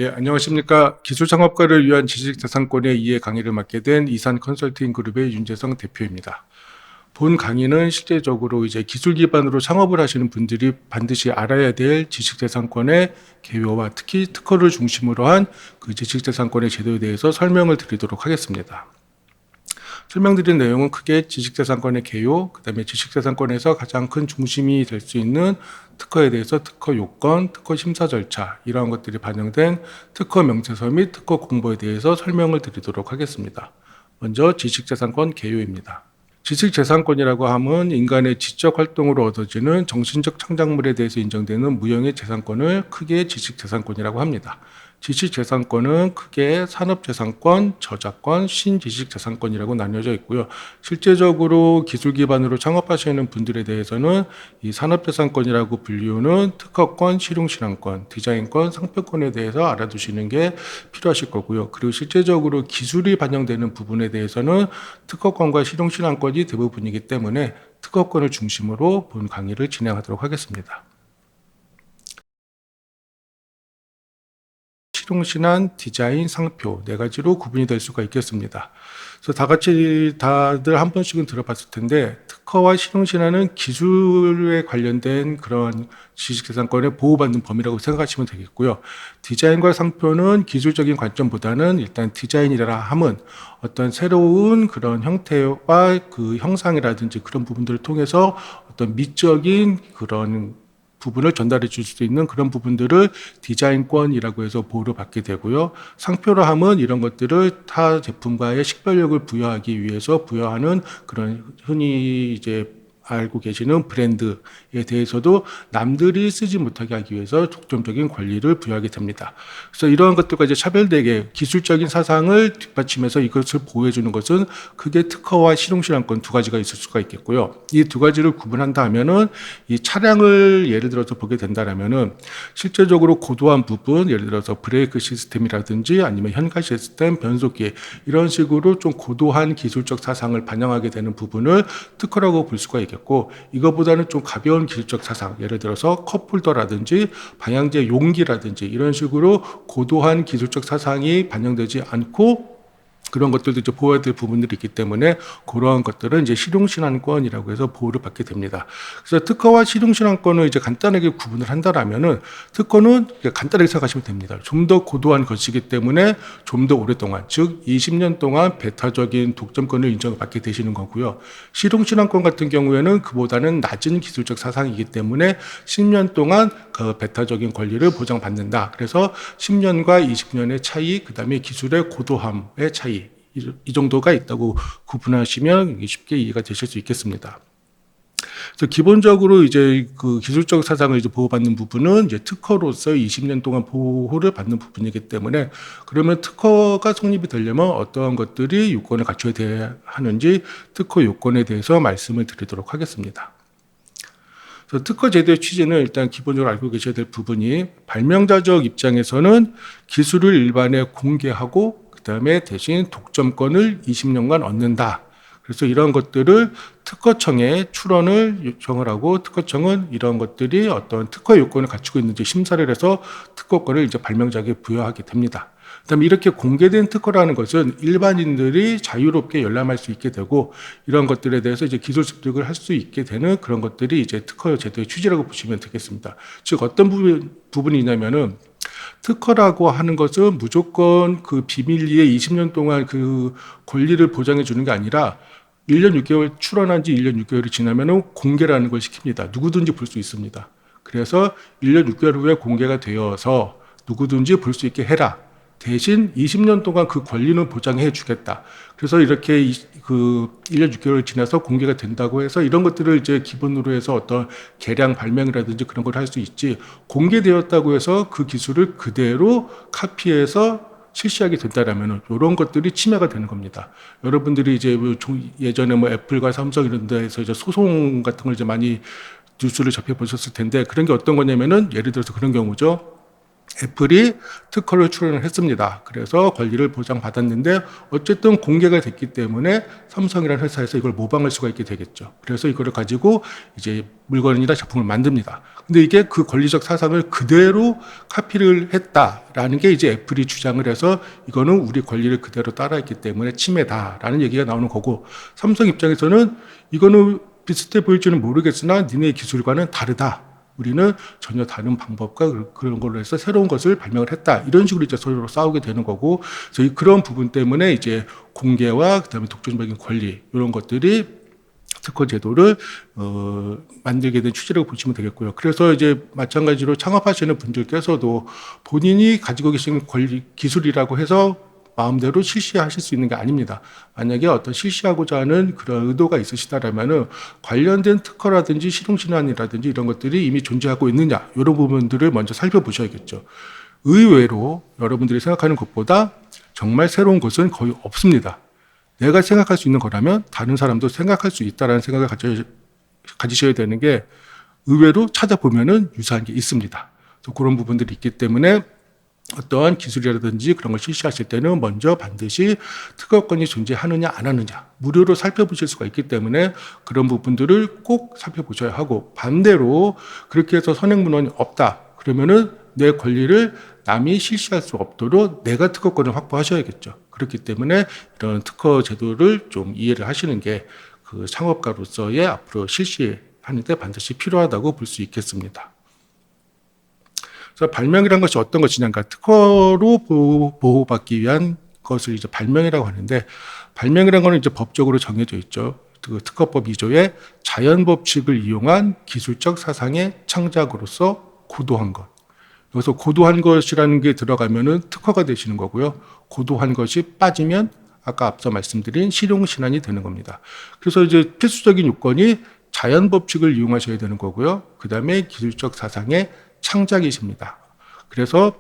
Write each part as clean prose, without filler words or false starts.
예, 안녕하십니까. 기술 창업가를 위한 지식자산권의 이해 강의를 맡게 된 이산 컨설팅 그룹의 윤재성 대표입니다. 본 강의는 실제적으로 이제 기술 기반으로 창업을 하시는 분들이 반드시 알아야 될 지식재산권의 개요와 특히 특허를 중심으로 한 그 지식재산권의 제도에 대해서 설명을 드리도록 하겠습니다. 설명드린 내용은 크게 지식재산권의 개요, 그다음에 지식재산권에서 가장 큰 중심이 될 수 있는 특허에 대해서 특허 요건, 특허 심사 절차 이러한 것들이 반영된 특허 명세서 및 특허 공보에 대해서 설명을 드리도록 하겠습니다. 먼저 지식재산권 개요입니다. 지식재산권이라고 하면 인간의 지적 활동으로 얻어지는 정신적 창작물에 대해서 인정되는 무형의 재산권을 크게 지식재산권이라고 합니다. 지식재산권은 크게 산업재산권, 저작권, 신지식재산권이라고 나뉘어져 있고요. 실제적으로 기술 기반으로 창업하시는 분들에 대해서는 이 산업재산권이라고 불리우는 특허권, 실용실현권, 디자인권, 상표권에 대해서 알아두시는 게 필요하실 거고요. 그리고 실제적으로 기술이 반영되는 부분에 대해서는 특허권과 실용실현권이 대부분이기 때문에 특허권을 중심으로 본 강의를 진행하도록 하겠습니다. 실용신안, 디자인, 상표 네 가지로 구분이 될 수가 있겠습니다. 그래서 다들 한 번씩은 들어봤을 텐데 특허와 실용신안은 기술에 관련된 그런 지식재산권을 보호받는 범위라고 생각하시면 되겠고요. 디자인과 상표는 기술적인 관점보다는 일단 디자인이라 함은 어떤 새로운 그런 형태와 그 형상이라든지 그런 부분들을 통해서 어떤 미적인 그런 부분을 전달해 줄 수 있는 그런 부분들을 디자인권이라고 해서 보호를 받게 되고요. 상표라 함은 이런 것들을 타 제품과의 식별력을 부여하기 위해서 부여하는 그런 흔히 이제 알고 계시는 브랜드에 대해서도 남들이 쓰지 못하게 하기 위해서 독점적인 권리를 부여하게 됩니다. 그래서 이러한 것들과 이제 차별되게 기술적인 사상을 뒷받침해서 이것을 보호해주는 것은 크게 특허와 실용실현권 두 가지가 있을 수가 있겠고요. 이 두 가지를 구분한다 하면은 이 차량을 예를 들어서 보게 된다라면은 실제적으로 고도한 부분, 예를 들어서 브레이크 시스템이라든지 아니면 현가 시스템, 변속기 이런 식으로 좀 고도한 기술적 사상을 반영하게 되는 부분을 특허라고 볼 수가 있겠습니다. 이거보다는 좀 가벼운 기술적 사상, 예를 들어서 컵홀더라든지 방향제 용기라든지 이런 식으로 고도한 기술적 사상이 반영되지 않고 그런 것들도 이제 보호해야 될 부분들이 있기 때문에 그러한 것들은 이제 실용신안권이라고 해서 보호를 받게 됩니다. 그래서 특허와 실용신안권을 이제 간단하게 구분을 한다라면은 특허는 간단하게 생각하시면 됩니다. 좀 더 고도한 것이기 때문에 좀 더 오랫동안, 즉 20년 동안 배타적인 독점권을 인정을 받게 되시는 거고요. 실용신안권 같은 경우에는 그보다는 낮은 기술적 사상이기 때문에 10년 동안 그 배타적인 권리를 보장받는다. 그래서 10년과 20년의 차이, 그다음에 기술의 고도함의 차이 이 정도가 있다고 구분하시면 쉽게 이해가 되실 수 있겠습니다. 그래서 기본적으로 이제 그 기술적 사상을 이제 보호받는 부분은 이제 특허로서 20년 동안 보호를 받는 부분이기 때문에 그러면 특허가 성립이 되려면 어떠한 것들이 요건을 갖춰야 하는지 특허 요건에 대해서 말씀을 드리도록 하겠습니다. 그래서 특허 제도의 취지는 일단 기본적으로 알고 계셔야 될 부분이 발명자적 입장에서는 기술을 일반에 공개하고 그다음에 대신 독점권을 20년간 얻는다. 그래서 이런 것들을 특허청에 출원을 요청을 하고 특허청은 이런 것들이 어떤 특허 요건을 갖추고 있는지 심사를 해서 특허권을 이제 발명자에게 부여하게 됩니다. 그다음에 이렇게 공개된 특허라는 것은 일반인들이 자유롭게 열람할 수 있게 되고 이런 것들에 대해서 이제 기술 습득을 할 수 있게 되는 그런 것들이 이제 특허 제도의 취지라고 보시면 되겠습니다. 즉 어떤 부분이냐면은 특허라고 하는 것은 무조건 그 비밀리에 20년 동안 그 권리를 보장해 주는 게 아니라 1년 6개월 출원한 지 1년 6개월이 지나면은 공개라는 걸 시킵니다. 누구든지 볼 수 있습니다. 그래서 1년 6개월 후에 공개가 되어서 누구든지 볼 수 있게 해라. 대신 20년 동안 그 권리는 보장해 주겠다. 그래서 이렇게 그 1년 6개월 지나서 공개가 된다고 해서 이런 것들을 이제 기본으로 해서 어떤 개량 발명이라든지 그런 걸 할 수 있지 공개되었다고 해서 그 기술을 그대로 카피해서 실시하게 된다라면 이런 것들이 침해가 되는 겁니다. 여러분들이 이제 예전에 뭐 애플과 삼성 이런 데에서 이제 소송 같은 걸 이제 많이 뉴스를 접해 보셨을 텐데 그런 게 어떤 거냐면은 예를 들어서 그런 경우죠. 애플이 특허를 출원을 했습니다. 그래서 권리를 보장받았는데 어쨌든 공개가 됐기 때문에 삼성이라는 회사에서 이걸 모방할 수가 있게 되겠죠. 그래서 이거를 가지고 이제 물건이나 제품을 만듭니다. 근데 이게 그 권리적 사상을 그대로 카피를 했다라는 게 이제 애플이 주장을 해서 이거는 우리 권리를 그대로 따라했기 때문에 침해다라는 얘기가 나오는 거고, 삼성 입장에서는 이거는 비슷해 보일지는 모르겠으나 니네 기술과는 다르다. 우리는 전혀 다른 방법과 그런 걸로 해서 새로운 것을 발명을 했다. 이런 식으로 이제 서로 싸우게 되는 거고, 그래서 그런 부분 때문에 이제 공개와 그다음에 독점적인 권리 이런 것들이 특허 제도를 만들게 된 취지라고 보시면 되겠고요. 그래서 이제 마찬가지로 창업하시는 분들께서도 본인이 가지고 계신 권리 기술이라고 해서 마음대로 실시하실 수 있는 게 아닙니다. 만약에 어떤 실시하고자 하는 그런 의도가 있으시다라면은 관련된 특허라든지 실용신안이라든지 이런 것들이 이미 존재하고 있느냐, 이런 부분들을 먼저 살펴보셔야겠죠. 의외로 여러분들이 생각하는 것보다 정말 새로운 것은 거의 없습니다. 내가 생각할 수 있는 거라면 다른 사람도 생각할 수 있다라는 생각을 가지셔야 되는 게, 의외로 찾아보면은 유사한 게 있습니다. 그런 부분들이 있기 때문에 어떠한 기술이라든지 그런 걸 실시하실 때는 먼저 반드시 특허권이 존재하느냐 안 하느냐 무료로 살펴보실 수가 있기 때문에 그런 부분들을 꼭 살펴보셔야 하고, 반대로 그렇게 해서 선행문헌이 없다 그러면은 내 권리를 남이 실시할 수 없도록 내가 특허권을 확보하셔야겠죠. 그렇기 때문에 이런 특허 제도를 좀 이해를 하시는 게 그 창업가로서의 앞으로 실시하는 데 반드시 필요하다고 볼 수 있겠습니다. 그래서 발명이란 것이 어떤 것이냐, 그러니까 특허로 보호받기 위한 것을 이제 발명이라고 하는데, 발명이라는 것은 이제 법적으로 정해져 있죠. 그 특허법 2조에 자연 법칙을 이용한 기술적 사상의 창작으로서 고도한 것. 여기서 고도한 것이라는 게 들어가면은 특허가 되시는 거고요. 고도한 것이 빠지면 아까 앞서 말씀드린 실용신안이 되는 겁니다. 그래서 이제 필수적인 요건이 자연 법칙을 이용하셔야 되는 거고요. 그 다음에 기술적 사상의 창작이십니다. 그래서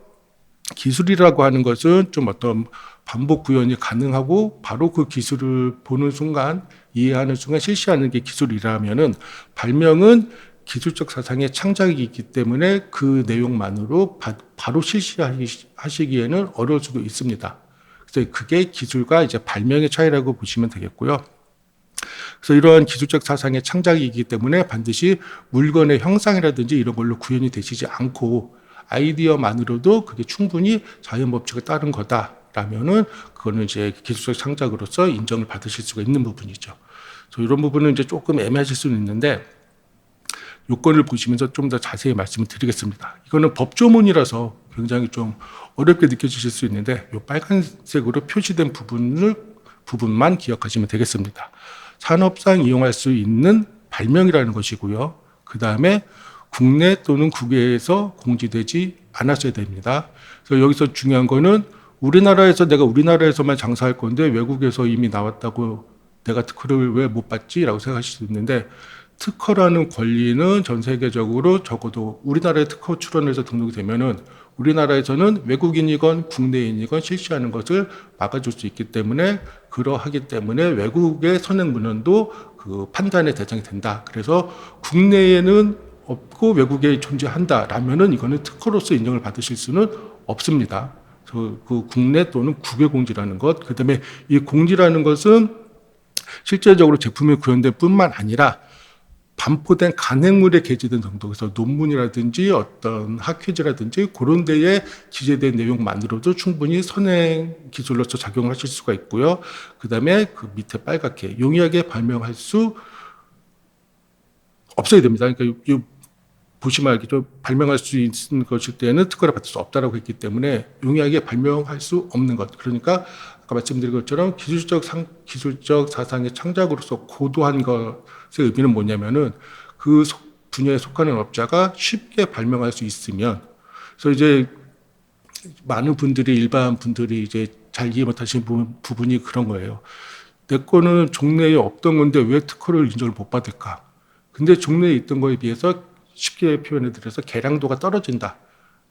기술이라고 하는 것은 좀 어떤 반복 구현이 가능하고 바로 그 기술을 보는 순간, 이해하는 순간 실시하는 게 기술이라면은, 발명은 기술적 사상의 창작이기 때문에 그 내용만으로 바로 실시하시기에는 어려울 수도 있습니다. 그래서 그게 기술과 이제 발명의 차이라고 보시면 되겠고요. 그래서 이러한 기술적 사상의 창작이기 때문에 반드시 물건의 형상이라든지 이런 걸로 구현이 되시지 않고 아이디어만으로도 그게 충분히 자연 법칙을 따른 거다라면은 그거는 이제 기술적 창작으로서 인정을 받으실 수가 있는 부분이죠. 그래서 이런 부분은 이제 조금 애매하실 수는 있는데 요건을 보시면서 좀 더 자세히 말씀을 드리겠습니다. 이거는 법조문이라서 굉장히 좀 어렵게 느껴지실 수 있는데 이 빨간색으로 표시된 부분만 기억하시면 되겠습니다. 산업상 이용할 수 있는 발명이라는 것이고요. 그 다음에 국내 또는 국외에서 공지되지 않았어야 됩니다. 그래서 여기서 중요한 거는 우리나라에서 내가 우리나라에서만 장사할 건데 외국에서 이미 나왔다고 내가 특허를 왜 못 받지라고 생각하실 수 있는데, 특허라는 권리는 전 세계적으로 적어도 우리나라에 특허 출원해서 등록이 되면은 우리나라에서는 외국인이건 국내인이건 실시하는 것을 막아줄 수 있기 때문에, 그러하기 때문에 외국의 선행문헌도 그 판단의 대상이 된다. 그래서 국내에는 없고 외국에 존재한다라면은 이거는 특허로서 인정을 받으실 수는 없습니다. 그 국내 또는 국외 공지라는 것, 그다음에 이 공지라는 것은 실제적으로 제품이 구현될 뿐만 아니라 반포된 간행물에 게재된 정도, 그래서 논문이라든지 어떤 학회지라든지 그런 데에 기재된 내용만으로도 충분히 선행 기술로서 작용을 하실 수가 있고요. 그 다음에 그 밑에 빨갛게 용이하게 발명할 수 없어야 됩니다. 그러니까 보시면 알겠죠. 발명할 수 있는 것일 때에는 특허를 받을 수 없다라고 했기 때문에 용이하게 발명할 수 없는 것. 그러니까 아까 말씀드린 것처럼 기술적 사상의 창작으로서 고도한 것의 의미는 뭐냐면은 그 분야에 속하는 업자가 쉽게 발명할 수 있으면, 그래서 이제 많은 분들이, 일반 분들이 이제 잘 이해 못하시는 부분이 그런 거예요. 내 거는 종래에 없던 건데 왜 특허를 인정을 못 받을까? 근데 종래에 있던 거에 비해서 쉽게 표현해 드려서 개량도가 떨어진다.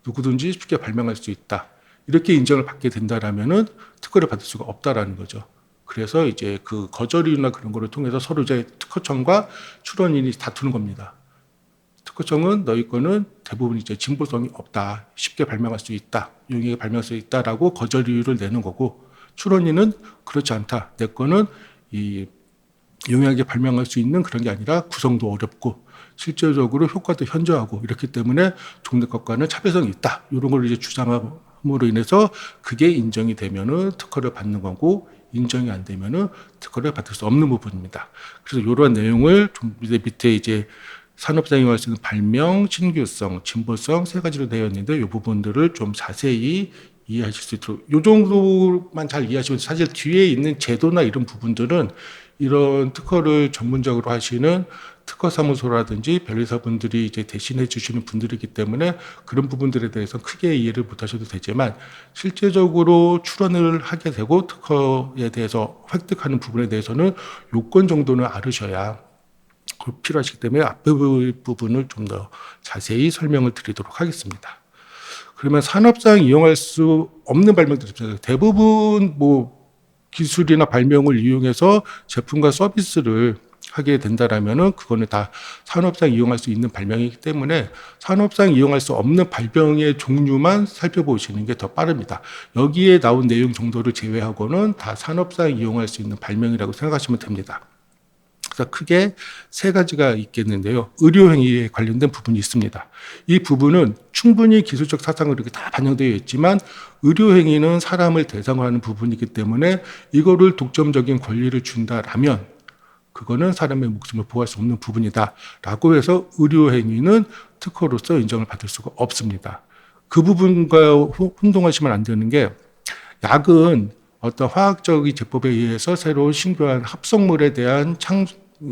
누구든지 쉽게 발명할 수 있다. 이렇게 인정을 받게 된다라면은 특허를 받을 수가 없다라는 거죠. 그래서 이제 그 거절이나 그런 거를 통해서 서로 이제 특허청과 출원인이 다투는 겁니다. 특허청은 너희 거는 대부분 이제 진보성이 없다, 쉽게 발명할 수 있다, 용이하게 발명할 수 있다라고 거절 이유를 내는 거고, 출원인은 그렇지 않다. 내 거는 이 용이하게 발명할 수 있는 그런 게 아니라 구성도 어렵고 실제적으로 효과도 현저하고 이렇기 때문에 종래 것과는 차별성이 있다. 이런 걸 이제 주장함으로 인해서 그게 인정이 되면은 특허를 받는 거고, 인정이 안 되면은 특허를 받을 수 없는 부분입니다. 그래서 이러한 내용을 좀 밑에 이제 산업상 이용할 수 있는 발명, 신규성, 진보성 세 가지로 되어 있는데, 이 부분들을 좀 자세히 이해하실 수 있도록, 이 정도만 잘 이해하시면, 사실 뒤에 있는 제도나 이런 부분들은 이런 특허를 전문적으로 하시는 특허사무소라든지 변리사분들이 이제 대신해 주시는 분들이기 때문에 그런 부분들에 대해서 크게 이해를 못 하셔도 되지만, 실제적으로 출원을 하게 되고 특허에 대해서 획득하는 부분에 대해서는 요건 정도는 알으셔야 필요하시기 때문에 앞부분을 좀 더 자세히 설명을 드리도록 하겠습니다. 그러면 산업상 이용할 수 없는 발명들이 있습니다. 대부분 뭐 기술이나 발명을 이용해서 제품과 서비스를 하게 된다라면은 그거는 다 산업상 이용할 수 있는 발명이기 때문에 산업상 이용할 수 없는 발명의 종류만 살펴보시는 게 더 빠릅니다. 여기에 나온 내용 정도를 제외하고는 다 산업상 이용할 수 있는 발명이라고 생각하시면 됩니다. 그래서 크게 세 가지가 있겠는데요. 의료행위에 관련된 부분이 있습니다. 이 부분은 충분히 기술적 사상으로 이렇게 다 반영되어 있지만, 의료행위는 사람을 대상으로 하는 부분이기 때문에 이거를 독점적인 권리를 준다라면 그거는 사람의 목숨을 보호할 수 없는 부분이다라고 해서 의료행위는 특허로서 인정을 받을 수가 없습니다. 그 부분과 혼동하시면 안 되는 게, 약은 어떤 화학적인 제법에 의해서 새로운 신규한 합성물에 대한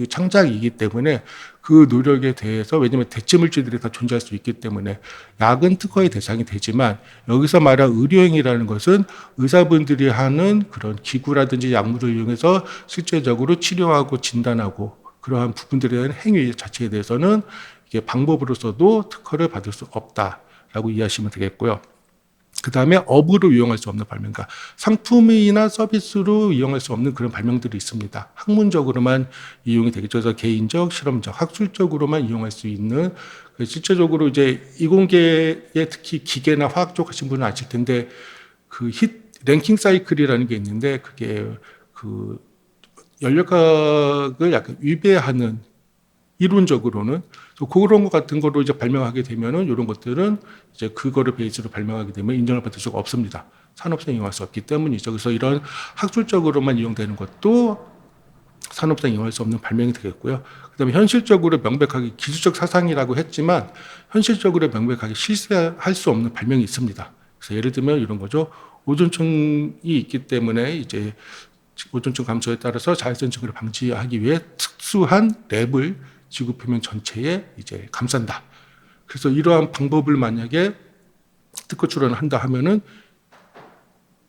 창작이기 때문에 그 노력에 대해서, 왜냐하면 대체물질들이 다 존재할 수 있기 때문에 약은 특허의 대상이 되지만, 여기서 말한 의료행위라는 것은 의사분들이 하는 그런 기구라든지 약물을 이용해서 실제적으로 치료하고 진단하고 그러한 부분들에 대한 행위 자체에 대해서는 이게 방법으로서도 특허를 받을 수 없다라고 이해하시면 되겠고요. 그 다음에 업으로 이용할 수 없는 발명, 그러니까 상품이나 서비스로 이용할 수 없는 그런 발명들이 있습니다. 학문적으로만 이용이 되겠죠. 그래서 개인적, 실험적, 학술적으로만 이용할 수 있는, 실제적으로 이제 이공계에 특히 기계나 화학 쪽 하신 분은 아실 텐데, 그 랭킹 사이클이라는 게 있는데, 그게 그 연력학을 약간 위배하는, 이론적으로는 그런 것 같은 거로 이제 발명하게 되면은, 이런 것들은 이제 그거를 베이스로 발명하게 되면 인정을 받을 수가 없습니다. 산업상 이용할 수 없기 때문이죠. 그래서 이런 학술적으로만 이용되는 것도 산업상 이용할 수 없는 발명이 되겠고요. 그다음에 현실적으로 명백하게 기술적 사상이라고 했지만 현실적으로 명백하게 실세할 수 없는 발명이 있습니다. 그래서 예를 들면 이런 거죠. 오존층이 있기 때문에 이제 오존층 감소에 따라서 자외선 증후를 방지하기 위해 특수한 랩을 지구 표면 전체에 이제 감싼다. 그래서 이러한 방법을 만약에 특허 출원을 한다 하면은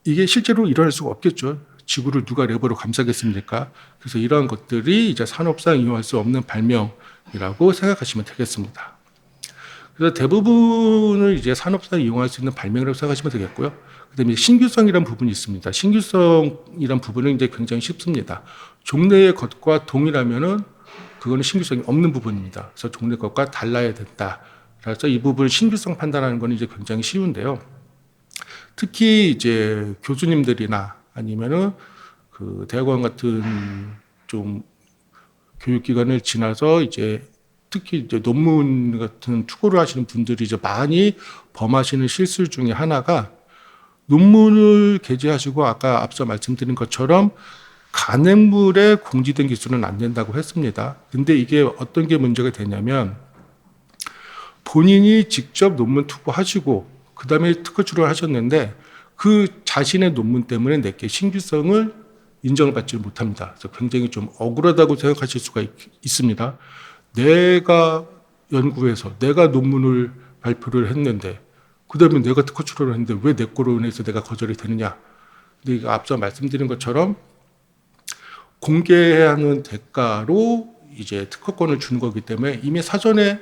이게 실제로 일어날 수가 없겠죠. 지구를 누가 랩으로 감싸겠습니까? 그래서 이러한 것들이 이제 산업상 이용할 수 없는 발명이라고 생각하시면 되겠습니다. 그래서 대부분을 이제 산업상 이용할 수 있는 발명이라고 생각하시면 되겠고요. 그다음에 신규성이라는 부분이 있습니다. 신규성이라는 부분은 이제 굉장히 쉽습니다. 종래의 것과 동일하면은 그거는 신규성이 없는 부분입니다. 그래서 종래 것과 달라야 된다. 그래서 이 부분 신규성 판단하는 건 이제 굉장히 쉬운데요. 특히 이제 교수님들이나 아니면은 그 대학원 같은 좀 교육기관을 지나서 이제 특히 이제 논문 같은 투고를 하시는 분들이 이제 많이 범하시는 실수 중에 하나가, 논문을 게재하시고 아까 앞서 말씀드린 것처럼 간행물에 공지된 기술은 안 된다고 했습니다. 근데 이게 어떤 게 문제가 되냐면, 본인이 직접 논문 투고하시고 그 다음에 특허 출원을 하셨는데 그 자신의 논문 때문에 내게 신규성을 인정을 받지 못합니다. 그래서 굉장히 좀 억울하다고 생각하실 수가 있습니다. 내가 연구해서 내가 논문을 발표를 했는데 그 다음에 내가 특허 출원을 했는데 왜 내 거로 인해서 내가 거절이 되느냐. 근데 앞서 말씀드린 것처럼 공개해야 하는 대가로 이제 특허권을 주는 거기 때문에 이미 사전에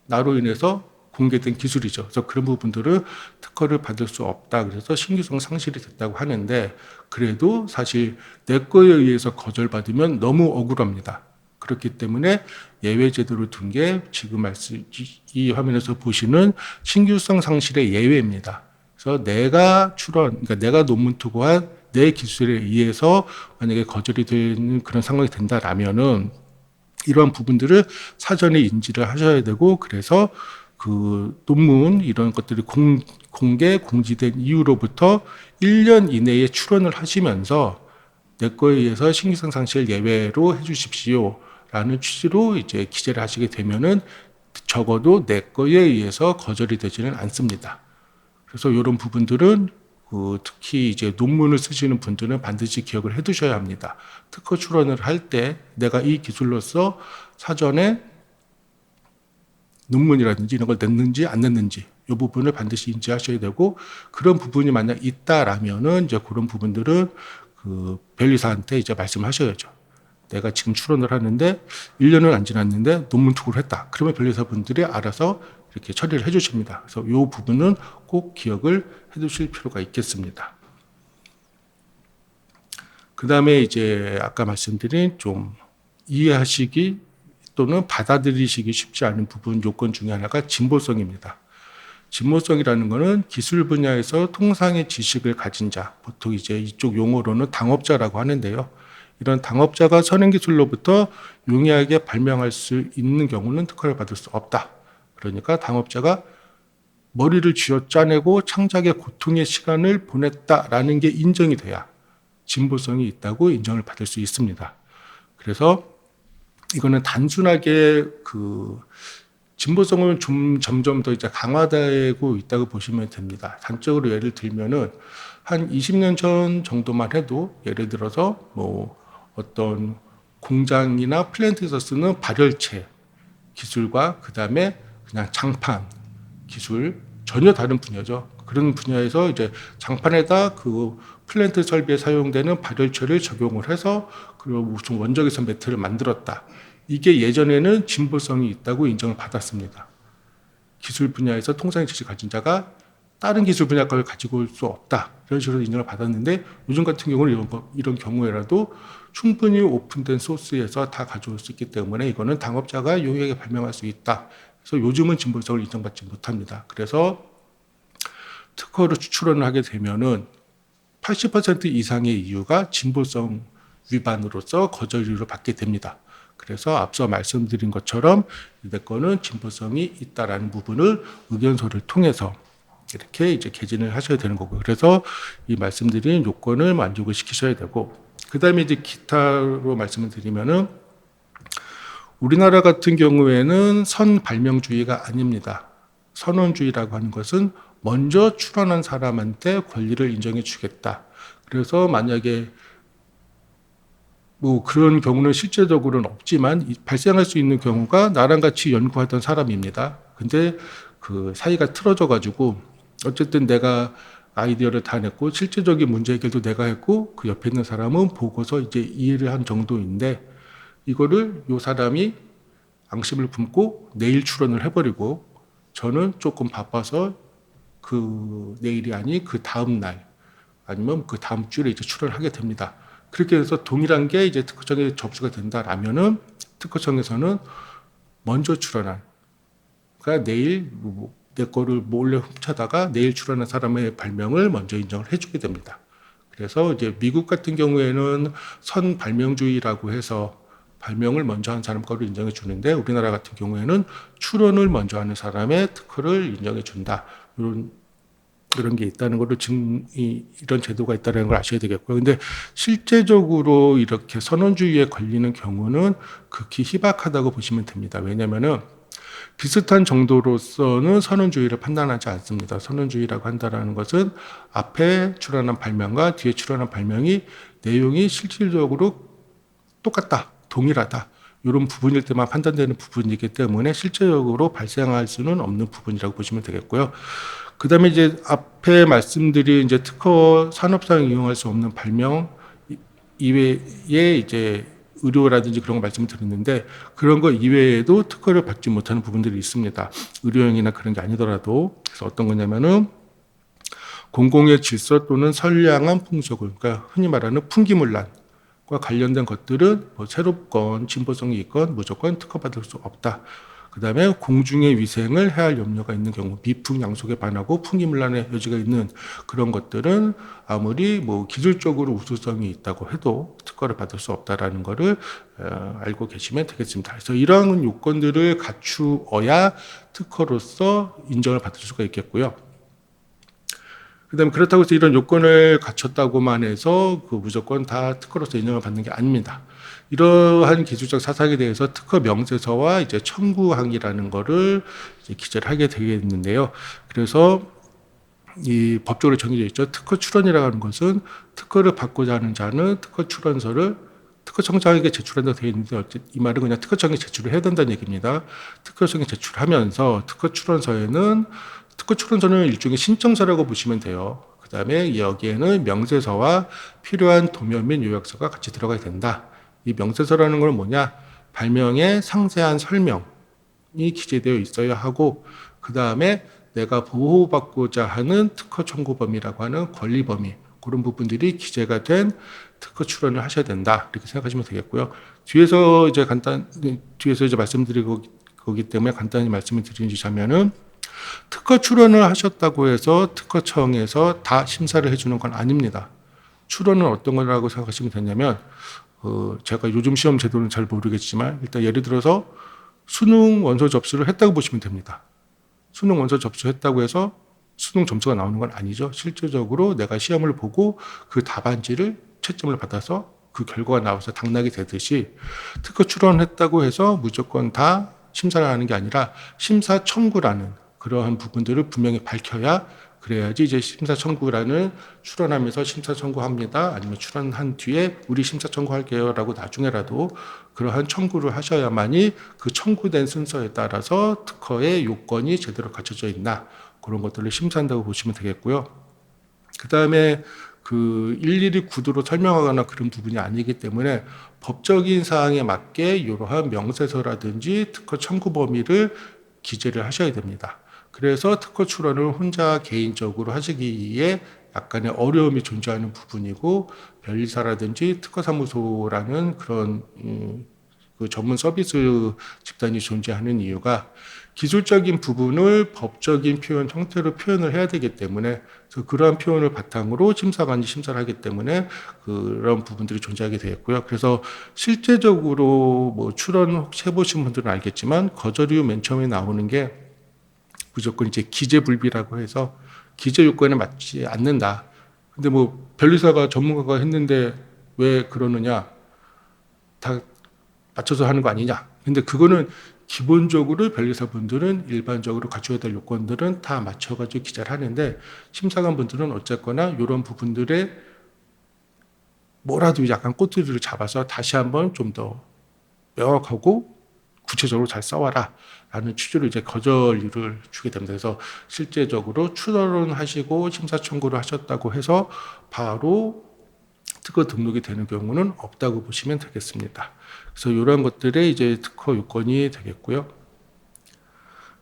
나로 인해서 공개된 기술이죠. 그래서 그런 부분들은 특허를 받을 수 없다. 그래서 신규성 상실이 됐다고 하는데, 그래도 사실 내 거에 의해서 거절받으면 너무 억울합니다. 그렇기 때문에 예외 제도를 둔 게 지금 이 화면에서 보시는 신규성 상실의 예외입니다. 그래서 그러니까 내가 논문 투고한 내 기술에 의해서 만약에 거절이 되는 그런 상황이 된다라면은 이러한 부분들을 사전에 인지를 하셔야 되고, 그래서 그 논문 이런 것들이 공개 공지된 이후로부터 1년 이내에 출원을 하시면서 내 거에 의해서 신규성 상실 예외로 해주십시오 라는 취지로 이제 기재를 하시게 되면은 적어도 내 거에 의해서 거절이 되지는 않습니다. 그래서 이런 부분들은 특히 이제 논문을 쓰시는 분들은 반드시 기억을 해 두셔야 합니다. 특허 출원을 할 때 내가 이 기술로서 사전에 논문이라든지 이런 걸 냈는지 안 냈는지 이 부분을 반드시 인지하셔야 되고, 그런 부분이 만약 있다라면은 이제 그런 부분들은 그 변리사한테 이제 말씀하셔야죠. 내가 지금 출원을 하는데 1년은 안 지났는데 논문 투고를 했다. 그러면 변리사분들이 알아서 이렇게 처리를 해주십니다. 그래서 이 부분은 꼭 기억을 해두실 필요가 있겠습니다. 그 다음에 이제 아까 말씀드린 좀 이해하시기 또는 받아들이시기 쉽지 않은 부분 요건 중에 하나가 진보성입니다. 진보성이라는 것은 기술 분야에서 통상의 지식을 가진 자, 보통 이제 이쪽 용어로는 당업자라고 하는데요. 이런 당업자가 선행기술로부터 용이하게 발명할 수 있는 경우는 특허를 받을 수 없다. 그러니까 당업자가 머리를 쥐어 짜내고 창작의 고통의 시간을 보냈다라는 게 인정이 돼야 진보성이 있다고 인정을 받을 수 있습니다. 그래서 이거는 단순하게 진보성을 좀 점점 더 이제 강화되고 있다고 보시면 됩니다. 단적으로 예를 들면은 한 20년 전 정도만 해도 예를 들어서 뭐 어떤 공장이나 플랜트에서 쓰는 발열체 기술과 그 다음에 그냥 장판 기술 전혀 다른 분야죠. 그런 분야에서 이제 장판에다 그 플랜트 설비에 사용되는 발열체를 적용을 해서 그리고 무슨 원적외선 매트를 만들었다. 이게 예전에는 진보성이 있다고 인정을 받았습니다. 기술 분야에서 통상의 지식을 가진 자가 다른 기술 분야 걸 가지고 올 수 없다. 이런 식으로 인정을 받았는데 요즘 같은 경우는 이런 경우에라도 충분히 오픈된 소스에서 다 가져올 수 있기 때문에 이거는 당업자가 용이하게 발명할 수 있다. 그래서 요즘은 진보성을 인정받지 못합니다. 그래서 특허를 추출을 하게 되면은 80% 이상의 이유가 진보성 위반으로서 거절료를 받게 됩니다. 그래서 앞서 말씀드린 것처럼 내 거는 진보성이 있다라는 부분을 의견서를 통해서 이렇게 이제 개진을 하셔야 되는 거고요. 그래서 이 말씀드린 요건을 만족을 시키셔야 되고, 그 다음에 이제 기타로 말씀을 드리면은 우리나라 같은 경우에는 선발명주의가 아닙니다. 선원주의라고 하는 것은 먼저 출원한 사람한테 권리를 인정해 주겠다. 그래서 만약에 뭐 그런 경우는 실제적으로는 없지만 발생할 수 있는 경우가 나랑 같이 연구하던 사람입니다. 근데 그 사이가 틀어져 가지고 어쨌든 내가 아이디어를 다 냈고 실제적인 문제 해결도 내가 했고 그 옆에 있는 사람은 보고서 이제 이해를 한 정도인데 이거를 요 사람이 앙심을 품고 내일 출원을 해버리고 저는 조금 바빠서 그 내일이 아닌 그 다음 날 아니면 그 다음 주에 이제 출원을 하게 됩니다. 그렇게 해서 동일한 게 이제 특허청에 접수가 된다라면은 특허청에서는 먼저 출원한, 그러니까 내일 내 거를 몰래 훔쳐다가 내일 출원한 사람의 발명을 먼저 인정을 해주게 됩니다. 그래서 이제 미국 같은 경우에는 선발명주의라고 해서 발명을 먼저 한 사람 거를 인정해 주는데 우리나라 같은 경우에는 출원을 먼저 하는 사람의 특허를 인정해 준다. 이런 게 있다는 거를 이런 제도가 있다는 걸 아셔야 되겠고요. 근데 실제적으로 이렇게 선원주의에 걸리는 경우는 극히 희박하다고 보시면 됩니다. 왜냐면은 비슷한 정도로서는 선원주의를 판단하지 않습니다. 선원주의라고 한다는 것은 앞에 출원한 발명과 뒤에 출원한 발명이 내용이 실질적으로 똑같다, 동일하다. 이런 부분일 때만 판단되는 부분이기 때문에 실제적으로 발생할 수는 없는 부분이라고 보시면 되겠고요. 그 다음에 이제 앞에 말씀드린 이제 특허 산업상 이용할 수 없는 발명 이외에 이제 의료라든지 그런 거 말씀을 드렸는데 그런 거 이외에도 특허를 받지 못하는 부분들이 있습니다. 의료용이나 그런 게 아니더라도. 그래서 어떤 거냐면은 공공의 질서 또는 선량한 풍속을, 그러니까 흔히 말하는 풍기문란, 관련된 것들은 뭐 새롭건 진보성이 있건 무조건 특허받을 수 없다. 그 다음에 공중의 위생을 해할 염려가 있는 경우, 미풍 양속에 반하고 풍기문란의 여지가 있는 그런 것들은 아무리 뭐 기술적으로 우수성이 있다고 해도 특허를 받을 수 없다라는 거를 알고 계시면 되겠습니다. 그래서 이러한 요건들을 갖추어야 특허로서 인정을 받을 수가 있겠고요. 그다음에 그렇다고 해서 이런 요건을 갖췄다고만 해서 그 무조건 다 특허로서 인정을 받는 게 아닙니다. 이러한 기술적 사상에 대해서 특허 명세서와 이제 청구항이라는 거를 이제 기재를 하게 되겠는데요. 그래서 이 법적으로 정해져 있죠. 특허 출원이라고 하는 것은 특허를 받고자 하는 자는 특허 출원서를 특허청장에게 제출한다고 되어 있는데 이 말은 그냥 특허청에 제출을 해야 된다는 얘기입니다. 특허청에 제출하면서 특허 출원서는 일종의 신청서라고 보시면 돼요. 그 다음에 여기에는 명세서와 필요한 도면 및 요약서가 같이 들어가야 된다. 이 명세서라는 건 뭐냐? 발명의 상세한 설명이 기재되어 있어야 하고, 그 다음에 내가 보호받고자 하는 특허 청구 범위라고 하는 권리 범위, 그런 부분들이 기재가 된 특허 출원을 하셔야 된다. 이렇게 생각하시면 되겠고요. 뒤에서 이제 말씀드릴 거기 때문에 간단히 말씀을 드리자면은, 특허 출원을 하셨다고 해서 특허청에서 다 심사를 해주는 건 아닙니다. 출원은 어떤 거라고 생각하시면 되냐면, 제가 요즘 시험 제도는 잘 모르겠지만 일단 예를 들어서 수능 원서 접수를 했다고 보시면 됩니다. 수능 원서 접수했다고 해서 수능 점수가 나오는 건 아니죠. 실질적으로 내가 시험을 보고 그 답안지를 채점을 받아서 그 결과가 나와서 당락이 되듯이 특허 출원했다고 해서 무조건 다 심사를 하는 게 아니라 심사 청구라는 그러한 부분들을 분명히 밝혀야 그래야지 이제 심사 청구란을 출원하면서 심사 청구합니다. 아니면 출원한 뒤에 우리 심사 청구할게요라고 나중에라도 그러한 청구를 하셔야만이 그 청구된 순서에 따라서 특허의 요건이 제대로 갖춰져 있나 그런 것들을 심사한다고 보시면 되겠고요. 그 다음에 그 일일이 구두로 설명하거나 그런 부분이 아니기 때문에 법적인 사항에 맞게 이러한 명세서라든지 특허 청구 범위를 기재를 하셔야 됩니다. 그래서 특허 출원을 혼자 개인적으로 하시기에 약간의 어려움이 존재하는 부분이고 변리사라든지 특허사무소라는 그런 그 전문 서비스 집단이 존재하는 이유가 기술적인 부분을 법적인 표현 형태로 표현을 해야 되기 때문에 그러한 표현을 바탕으로 심사관이 심사를 하기 때문에 그런 부분들이 존재하게 되었고요. 그래서 실제적으로 뭐 출원 혹시 해보신 분들은 알겠지만 거절 이후 맨 처음에 나오는 게 무조건 이제 기재불비라고 해서 기재 요건에 맞지 않는다. 근데 뭐 변리사가 전문가가 했는데 왜 그러느냐? 다 맞춰서 하는 거 아니냐? 근데 그거는 기본적으로 변리사분들은 일반적으로 갖춰야 될 요건들은 다 맞춰가지고 기재를 하는데 심사관분들은 어쨌거나 이런 부분들에 뭐라도 약간 꼬투리를 잡아서 다시 한번 좀 더 명확하고 구체적으로 잘 써와라 라는 취지로 이제 거절률을 주게 됩니다. 그래서 실제적으로 출원하시고 심사 청구를 하셨다고 해서 바로 특허 등록이 되는 경우는 없다고 보시면 되겠습니다. 그래서 이러한 것들이 이제 특허 요건이 되겠고요.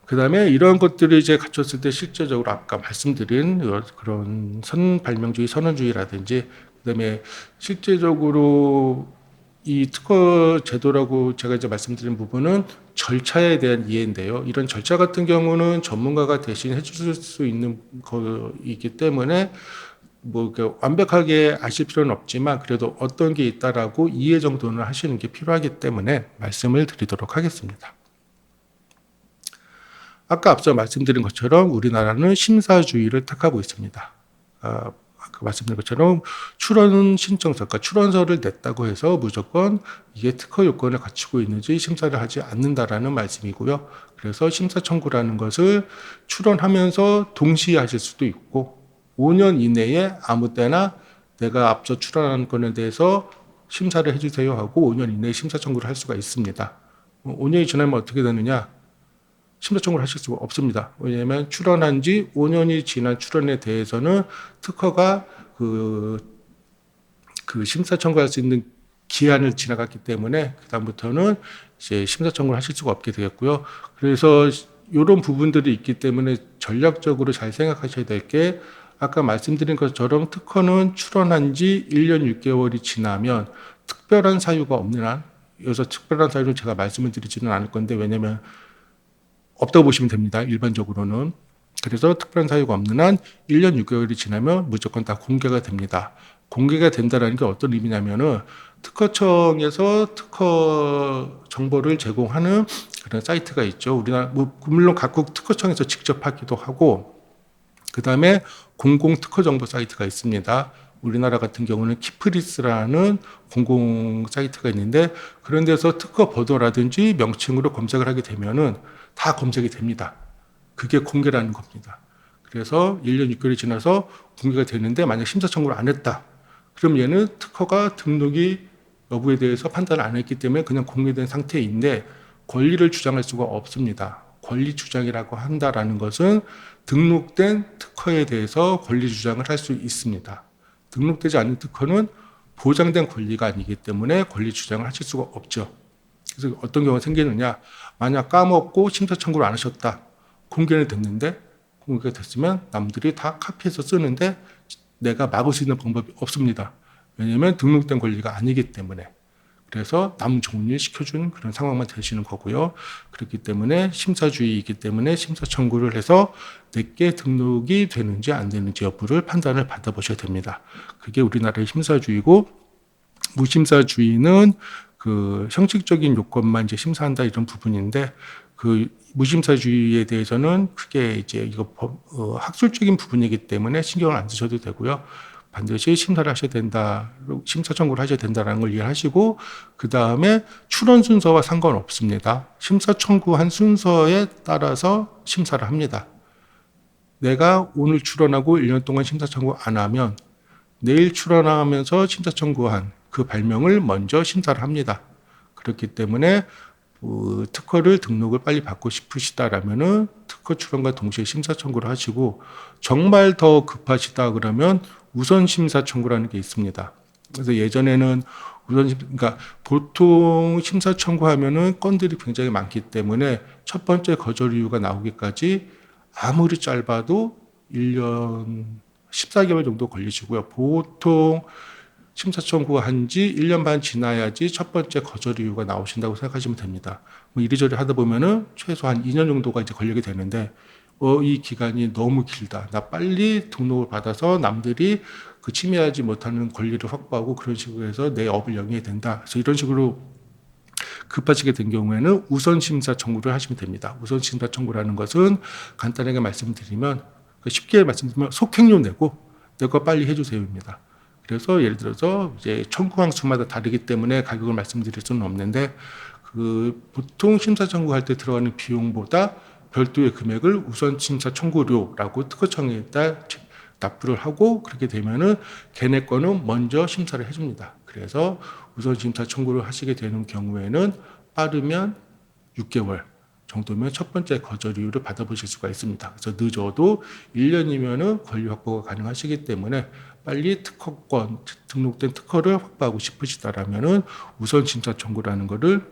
그 다음에 이러한 것들을 이제 갖췄을 때 실제적으로 아까 말씀드린 그런 선발명주의, 선언주의라든지 그 다음에 실제적으로 이 특허 제도라고 제가 이제 말씀드린 부분은 절차에 대한 이해인데요. 이런 절차 같은 경우는 전문가가 대신 해줄 수 있는 거이기 때문에 뭐 완벽하게 아실 필요는 없지만 그래도 어떤 게 있다라고 이해 정도는 하시는 게 필요하기 때문에 말씀을 드리도록 하겠습니다. 아까 앞서 말씀드린 것처럼 우리나라는 심사주의를 택하고 있습니다. 아까 말씀드린 것처럼 출원 신청서, 그러니까 출원서를 냈다고 해서 무조건 이게 특허 요건을 갖추고 있는지 심사를 하지 않는다라는 말씀이고요. 그래서 심사 청구라는 것을 출원하면서 동시에 하실 수도 있고 5년 이내에 아무 때나 내가 앞서 출원한 건에 대해서 심사를 해주세요 하고 5년 이내에 심사 청구를 할 수가 있습니다. 5년이 지나면 어떻게 되느냐? 심사 청구를 하실 수가 없습니다. 왜냐하면 출원한 지 5년이 지난 출원에 대해서는 특허가 그 심사 청구할 수 있는 기한을 지나갔기 때문에 그다음부터는 이제 심사 청구를 하실 수가 없게 되겠고요. 그래서 이런 부분들이 있기 때문에 전략적으로 잘 생각하셔야 될 게 아까 말씀드린 것처럼 특허는 출원한 지 1년 6개월이 지나면 특별한 사유가 없는 한, 여기서 특별한 사유를 제가 말씀을 드리지는 않을 건데, 왜냐면 없다고 보시면 됩니다. 일반적으로는. 그래서 특별한 사유가 없는 한 1년 6개월이 지나면 무조건 다 공개가 됩니다. 공개가 된다는 게 어떤 의미냐면은 특허청에서 특허 정보를 제공하는 그런 사이트가 있죠. 우리나라, 물론 각국 특허청에서 직접 하기도 하고, 그 다음에 공공 특허 정보 사이트가 있습니다. 우리나라 같은 경우는 키프리스라는 공공 사이트가 있는데, 그런 데서 특허 번호라든지 명칭으로 검색을 하게 되면은 다 검색이 됩니다. 그게 공개라는 겁니다. 그래서 1년 6개월이 지나서 공개가 되는데, 만약 심사 청구를 안 했다. 그럼 얘는 특허가 등록이 여부에 대해서 판단을 안 했기 때문에 그냥 공개된 상태인데 권리를 주장할 수가 없습니다. 권리 주장이라고 한다라는 것은 등록된 특허에 대해서 권리 주장을 할 수 있습니다. 등록되지 않은 특허는 보장된 권리가 아니기 때문에 권리 주장을 하실 수가 없죠. 그래서 어떤 경우가 생기느냐, 만약 까먹고 심사 청구를 안 하셨다. 공개는 됐는데, 공개가 됐으면 남들이 다 카피해서 쓰는데 내가 막을 수 있는 방법이 없습니다. 왜냐하면 등록된 권리가 아니기 때문에. 그래서 남종일 시켜주는 그런 상황만 되시는 거고요. 그렇기 때문에 심사주의이기 때문에 심사 청구를 해서 내게 등록이 되는지 안 되는지 여부를 판단을 받아보셔야 됩니다. 그게 우리나라의 심사주의고, 무심사주의는 그 형식적인 요건만 이제 심사한다 이런 부분인데, 그 무심사주의에 대해서는 크게 이제 이거 학술적인 부분이기 때문에 신경을 안 쓰셔도 되고요. 반드시 심사를 하셔야 된다, 심사 청구를 하셔야 된다는 걸 이해하시고, 그 다음에 출원 순서와 상관없습니다. 심사 청구한 순서에 따라서 심사를 합니다. 내가 오늘 출원하고 1년 동안 심사 청구 안 하면 내일 출원하면서 심사 청구한 그 발명을 먼저 심사를 합니다. 그렇기 때문에 특허를 등록을 빨리 받고 싶으시다라면은 특허 출원과 동시에 심사 청구를 하시고, 정말 더 급하시다 그러면 우선 심사 청구라는 게 있습니다. 그래서 예전에는 그러니까 보통 심사 청구하면은 건들이 굉장히 많기 때문에 첫 번째 거절 이유가 나오기까지 아무리 짧아도 1년 14개월 정도 걸리시고요. 보통 심사 청구한 지 1년 반 지나야지 첫 번째 거절 이유가 나오신다고 생각하시면 됩니다. 뭐 이리저리 하다 보면은 최소한 2년 정도가 이제 걸리게 되는데, 이 기간이 너무 길다. 나 빨리 등록을 받아서 남들이 그 침해하지 못하는 권리를 확보하고 그런 식으로 해서 내 업을 영위해야 된다. 그래서 이런 식으로 급하시게 된 경우에는 우선 심사 청구를 하시면 됩니다. 우선 심사 청구라는 것은 간단하게 말씀드리면, 쉽게 말씀드리면 속행료 내고 내 거 빨리 해주세요입니다. 그래서 예를 들어서 이제 청구항 수마다 다르기 때문에 가격을 말씀드릴 수는 없는데, 그 보통 심사 청구할 때 들어가는 비용보다 별도의 금액을 우선 심사 청구료라고 특허청에다 납부를 하고, 그렇게 되면은 걔네 거는 먼저 심사를 해줍니다. 그래서 우선 심사 청구를 하시게 되는 경우에는 빠르면 6개월 정도면 첫 번째 거절 이유를 받아보실 수가 있습니다. 그래서 늦어도 1년이면은 권리 확보가 가능하시기 때문에 빨리 특허권, 등록된 특허를 확보하고 싶으시다라면은 우선 심사 청구라는 거를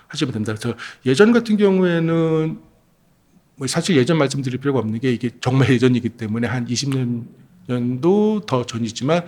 하시면 된다. 그래서 예전 같은 경우에는 뭐 사실 예전 말씀드릴 필요가 없는 게, 이게 정말 예전이기 때문에 한 20년도 더 전이지만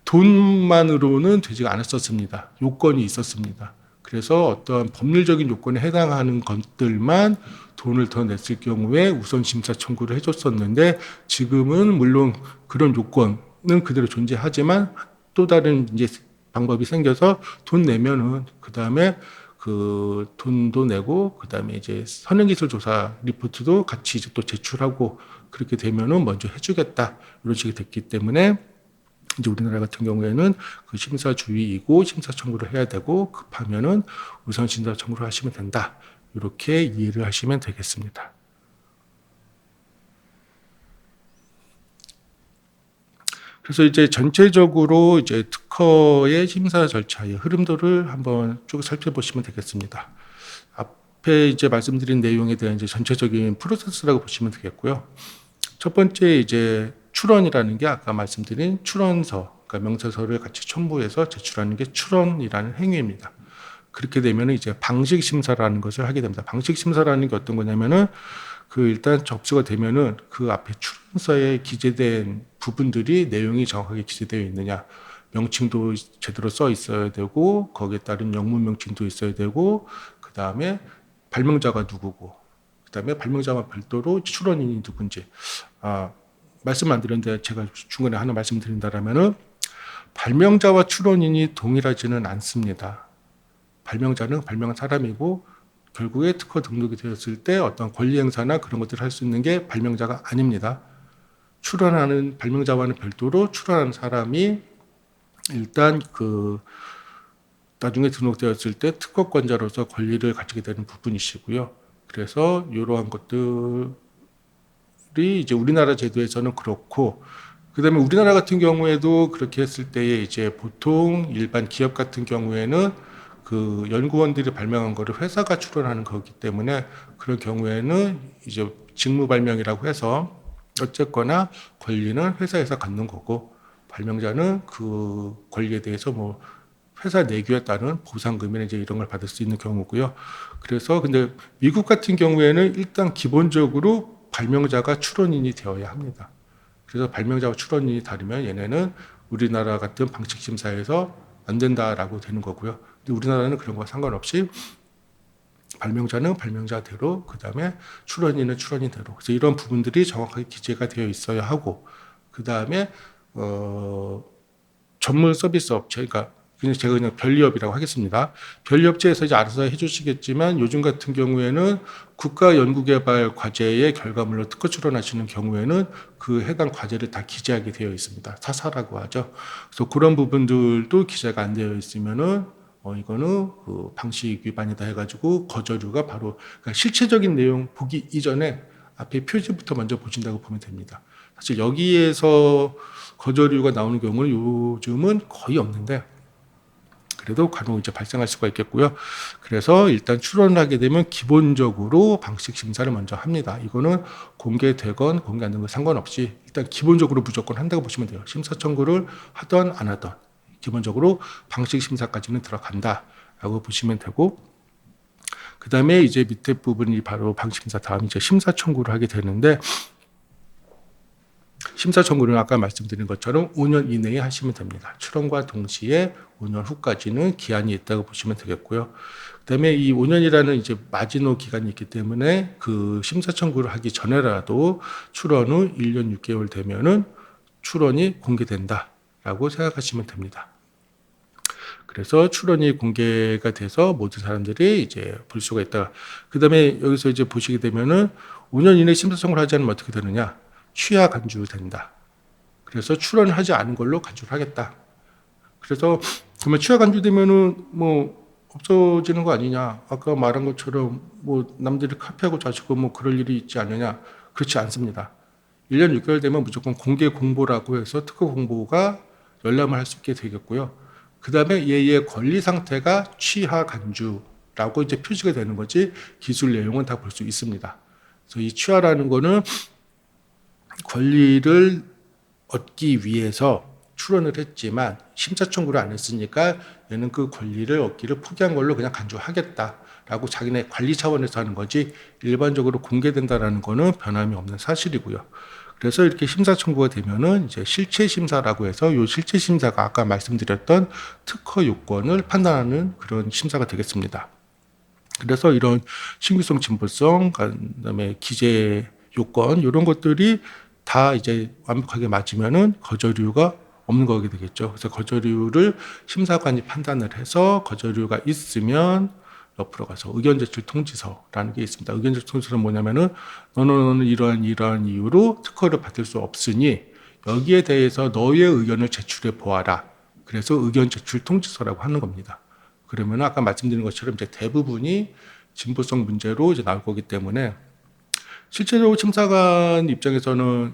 돈만으로는 되지 않았었습니다. 요건이 있었습니다. 그래서 어떤 법률적인 요건에 해당하는 것들만 돈을 더 냈을 경우에 우선 심사 청구를 해줬었는데, 지금은 물론 그런 요건은 그대로 존재하지만 또 다른 이제 방법이 생겨서 돈 내면은 그 다음에 그 돈도 내고, 그 다음에 이제 선행기술조사 리포트도 같이 이제 또 제출하고, 그렇게 되면은 먼저 해주겠다 이런 식이 됐기 때문에 이제 우리나라 같은 경우에는 그 심사주의이고 심사 청구를 해야 되고, 급하면은 우선 심사 청구를 하시면 된다. 이렇게 이해를 하시면 되겠습니다. 그래서 이제 전체적으로 이제 특허의 심사 절차의 흐름도를 한번 쭉 살펴보시면 되겠습니다. 앞에 이제 말씀드린 내용에 대한 이제 전체적인 프로세스라고 보시면 되겠고요. 첫 번째 이제 출원이라는 게 아까 말씀드린 출원서, 그러니까 명세서를 같이 첨부해서 제출하는 게 출원이라는 행위입니다. 그렇게 되면 이제 방식 심사라는 것을 하게 됩니다. 방식 심사라는 게 어떤 거냐면은 일단 접수가 되면은 그 앞에 출원서에 기재된 부분들이 내용이 정확하게 기재되어 있느냐, 명칭도 제대로 써 있어야 되고 거기에 따른 영문 명칭도 있어야 되고 그 다음에 발명자가 누구고 그 다음에 발명자와 별도로 출원인이 누군지 말씀 안 드렸는데 제가 중간에 하나 말씀드린다라면은 발명자와 출원인이 동일하지는 않습니다. 발명자는 발명한 사람이고 결국에 특허 등록이 되었을 때 어떤 권리 행사나 그런 것들을 할 수 있는 게 발명자가 아닙니다. 출원하는 발명자와는 별도로 출원하는 사람이 일단 나중에 등록되었을 때 특허권자로서 권리를 가지게 되는 부분이시고요. 그래서 이러한 것들이 이제 우리나라 제도에서는 그렇고, 그다음에 우리나라 같은 경우에도 그렇게 했을 때에 이제 보통 일반 기업 같은 경우에는 그 연구원들이 발명한 거를 회사가 출원하는 거기 때문에 그런 경우에는 이제 직무 발명이라고 해서 어쨌거나 권리는 회사에서 갖는 거고 발명자는 그 권리에 대해서 뭐 회사 내규에 따른 보상금이나 이제 이런 걸 받을 수 있는 경우고요. 그래서 근데 미국 같은 경우에는 일단 기본적으로 발명자가 출원인이 되어야 합니다. 그래서 발명자와 출원인이 다르면 얘네는 우리나라 같은 방식 심사에서 안 된다라고 되는 거고요. 근데 우리나라는 그런 거와 상관없이 발명자는 발명자대로 그다음에 출원인은 출원인대로 그래서 이런 부분들이 정확하게 기재가 되어 있어야 하고 그다음에 전문 서비스 업체 그러니까 제가 그냥 변리업이라고 하겠습니다. 변리업체에서 이제 알아서 해주시겠지만 요즘 같은 경우에는 국가 연구개발 과제의 결과물로 특허 출원하시는 경우에는 그 해당 과제를 다 기재하게 되어 있습니다. 사사라고 하죠. 그래서 그런 부분들도 기재가 안 되어 있으면은 이거는 그 방식 위반이다 해가지고 거절유가 바로 그러니까 실체적인 내용 보기 이전에 앞에 표지부터 먼저 보신다고 보면 됩니다. 사실 여기에서 거절유가 나오는 경우는 요즘은 거의 없는데 그래도 간혹 이제 발생할 수가 있겠고요. 그래서 일단 출원을 하게 되면 기본적으로 방식 심사를 먼저 합니다. 이거는 공개되건 공개 안 되건 상관없이 일단 기본적으로 무조건 한다고 보시면 돼요. 심사 청구를 하던 안 하던 기본적으로 방식 심사까지는 들어간다라고 보시면 되고 그 다음에 이제 밑에 부분이 바로 방식 심사 다음 이제 심사 청구를 하게 되는데 심사 청구는 아까 말씀드린 것처럼 5년 이내에 하시면 됩니다. 출원과 동시에 5년 후까지는 기한이 있다고 보시면 되겠고요. 그다음에 이 5년이라는 이제 마지노 기간이 있기 때문에 그 심사 청구를 하기 전에라도 출원 후 1년 6개월 되면은 출원이 공개된다라고 생각하시면 됩니다. 그래서 출원이 공개가 돼서 모든 사람들이 이제 볼 수가 있다. 그다음에 여기서 이제 보시게 되면은 5년 이내 심사 청구를 하지 않으면 어떻게 되느냐? 취하 간주된다. 그래서 출원을 하지 않은 걸로 간주를 하겠다. 그래서 그러면 취하 간주되면은 뭐 없어지는 거 아니냐? 아까 말한 것처럼 뭐 남들이 카피하고 자시고 뭐 그럴 일이 있지 않느냐? 그렇지 않습니다. 1년 6개월 되면 무조건 공개 공보라고 해서 특허 공보가 열람을 할 수 있게 되겠고요. 그 다음에 얘의 권리 상태가 취하 간주라고 이제 표시가 되는 거지 기술 내용은 다 볼 수 있습니다. 그래서 이 취하라는 거는 권리를 얻기 위해서 출원을 했지만 심사 청구를 안 했으니까 얘는 그 권리를 얻기를 포기한 걸로 그냥 간주하겠다라고 자기네 관리 차원에서 하는 거지 일반적으로 공개된다라는 거는 변함이 없는 사실이고요. 그래서 이렇게 심사 청구가 되면은 이제 실체 심사라고 해서 이 실체 심사가 아까 말씀드렸던 특허 요건을 판단하는 그런 심사가 되겠습니다. 그래서 이런 신규성, 진보성, 그다음에 기재 요건 이런 것들이 다 이제 완벽하게 맞으면은 거절이유가 없는 거게 되겠죠. 그래서 거절이유를 심사관이 판단을 해서 거절이유가 있으면 옆으로 가서 의견 제출 통지서라는 게 있습니다. 의견 제출 통지서는 뭐냐면은 너는 이러한 이유로 특허를 받을 수 없으니 여기에 대해서 너의 의견을 제출해 보아라. 그래서 의견 제출 통지서라고 하는 겁니다. 그러면 아까 말씀드린 것처럼 이제 대부분이 진보성 문제로 이제 나올 거기 때문에 실제로 심사관 입장에서는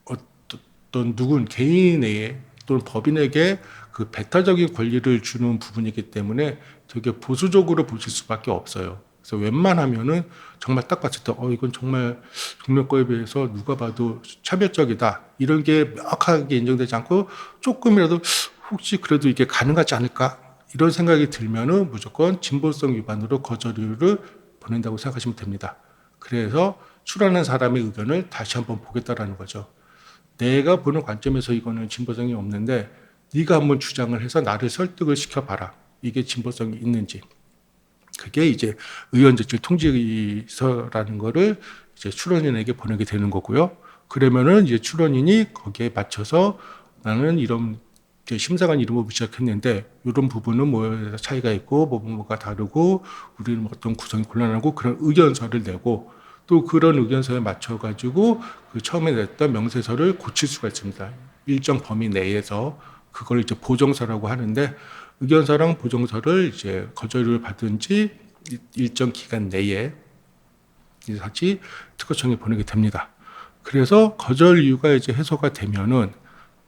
어떤 누군 개인에게 또는 법인에게 그 배타적인 권리를 주는 부분이기 때문에 되게 보수적으로 보실 수밖에 없어요. 그래서 웬만하면은 정말 딱 봤을 때 이건 정말 동료거에 비해서 누가 봐도 차별적이다 이런 게 명확하게 인정되지 않고 조금이라도 혹시 그래도 이게 가능하지 않을까 이런 생각이 들면은 무조건 진보성 위반으로 거절유를 보낸다고 생각하시면 됩니다. 그래서 출하는 사람의 의견을 다시 한번 보겠다라는 거죠. 내가 보는 관점에서 이거는 진보성이 없는데 네가 한번 주장을 해서 나를 설득을 시켜봐라. 이게 진보성이 있는지. 그게 이제 의원제출 통지서라는 거를 이제 출원인에게 보내게 되는 거고요. 그러면은 이제 출원인이 거기에 맞춰서 나는 이런 심사관 이름을 부착했는데 이런 부분은 뭐 차이가 있고 뭐가 다르고 우리는 어떤 구성이 곤란하고 그런 의견서를 내고 또 그런 의견서에 맞춰 가지고 그 처음에 냈던 명세서를 고칠 수가 있습니다. 일정 범위 내에서 그걸 이제 보정서라고 하는데 의견서랑 보정서를 이제 거절을 받은지 일정 기간 내에 다시 특허청에 보내게 됩니다. 그래서 거절 이유가 이제 해소가 되면은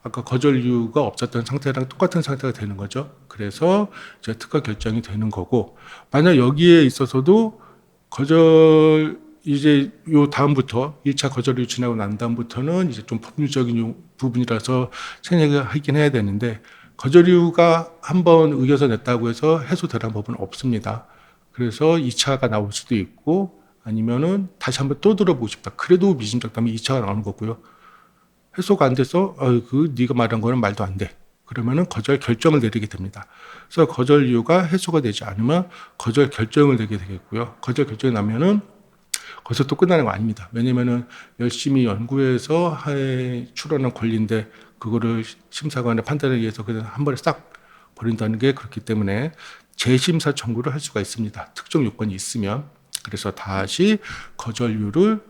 아까 거절 이유가 없었던 상태랑 똑같은 상태가 되는 거죠. 그래서 이제 특허 결정이 되는 거고, 만약 여기에 있어서도 거절 이제 요 다음부터 1차 거절이 지나고 난 다음부터는 이제 좀 법률적인 부분이라서 생략을 하긴 해야 되는데 거절 이유가 한번 의견서 냈다고 해서 해소되는 법은 없습니다. 그래서 2차가 나올 수도 있고 아니면은 다시 한번 또 들어보고 싶다. 그래도 미심쩍다면 2차가 나오는 거고요. 해소가 안 돼서 네가 말한 거는 말도 안 돼. 그러면은 거절 결정을 내리게 됩니다. 그래서 거절 이유가 해소가 되지 않으면 거절 결정을 내게 되겠고요. 거절 결정이 나면은 거기서 또 끝나는 거 아닙니다. 왜냐면은 열심히 연구해서 출원한 권리인데 그거를 심사관의 판단에 의해서 그냥 한 번에 싹 버린다는 게 그렇기 때문에 재심사 청구를 할 수가 있습니다. 특정 요건이 있으면. 그래서 다시 거절료를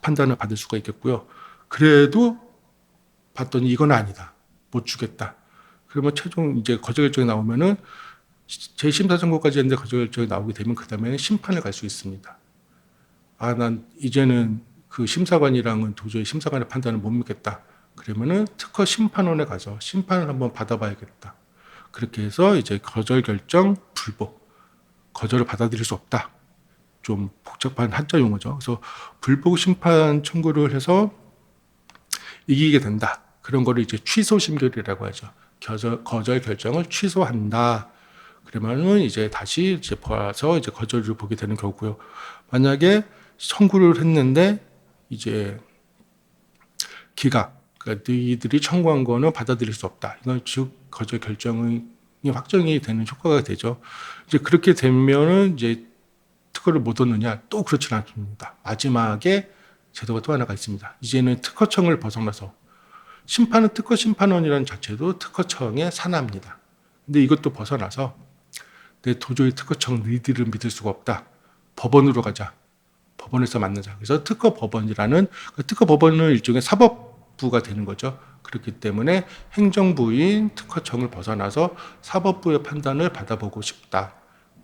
판단을 받을 수가 있겠고요. 그래도 봤더니 이건 아니다. 못 주겠다. 그러면 최종 이제 거절 결정이 나오면은 재심사 청구까지 했는데 거절 결정이 나오게 되면 그 다음에는 심판을 갈 수 있습니다. 아, 난 이제는 그 심사관이랑은 도저히 심사관의 판단을 못 믿겠다. 그러면은 특허 심판원에 가서 심판을 한번 받아봐야겠다. 그렇게 해서 이제 거절 결정 불복, 거절을 받아들일 수 없다. 좀 복잡한 한자 용어죠. 그래서 불복 심판 청구를 해서 이기게 된다. 그런 거를 이제 취소 심결이라고 하죠. 거절 결정을 취소한다. 그러면은 이제 다시 이제 봐서 이제 거절을 보게 되는 거고요. 만약에 청구를 했는데 이제 기각, 그러니까 너희들이 청구한 거는 받아들일 수 없다. 이건 즉 거절 결정이 확정이 되는 효과가 되죠. 이제 그렇게 되면은 이제 특허를 못 얻느냐? 또 그렇지는 않습니다. 마지막에 제도가 또 하나가 있습니다. 이제는 특허청을 벗어나서 심판은 특허 심판원이라는 자체도 특허청의 산하입니다. 근데 이것도 벗어나서 내 도저히 특허청 너희들을 믿을 수가 없다. 법원으로 가자. 법원에서 만나자. 그래서 특허법원이라는 특허법원은 일종의 사법부가 되는 거죠. 그렇기 때문에 행정부인 특허청을 벗어나서 사법부의 판단을 받아보고 싶다.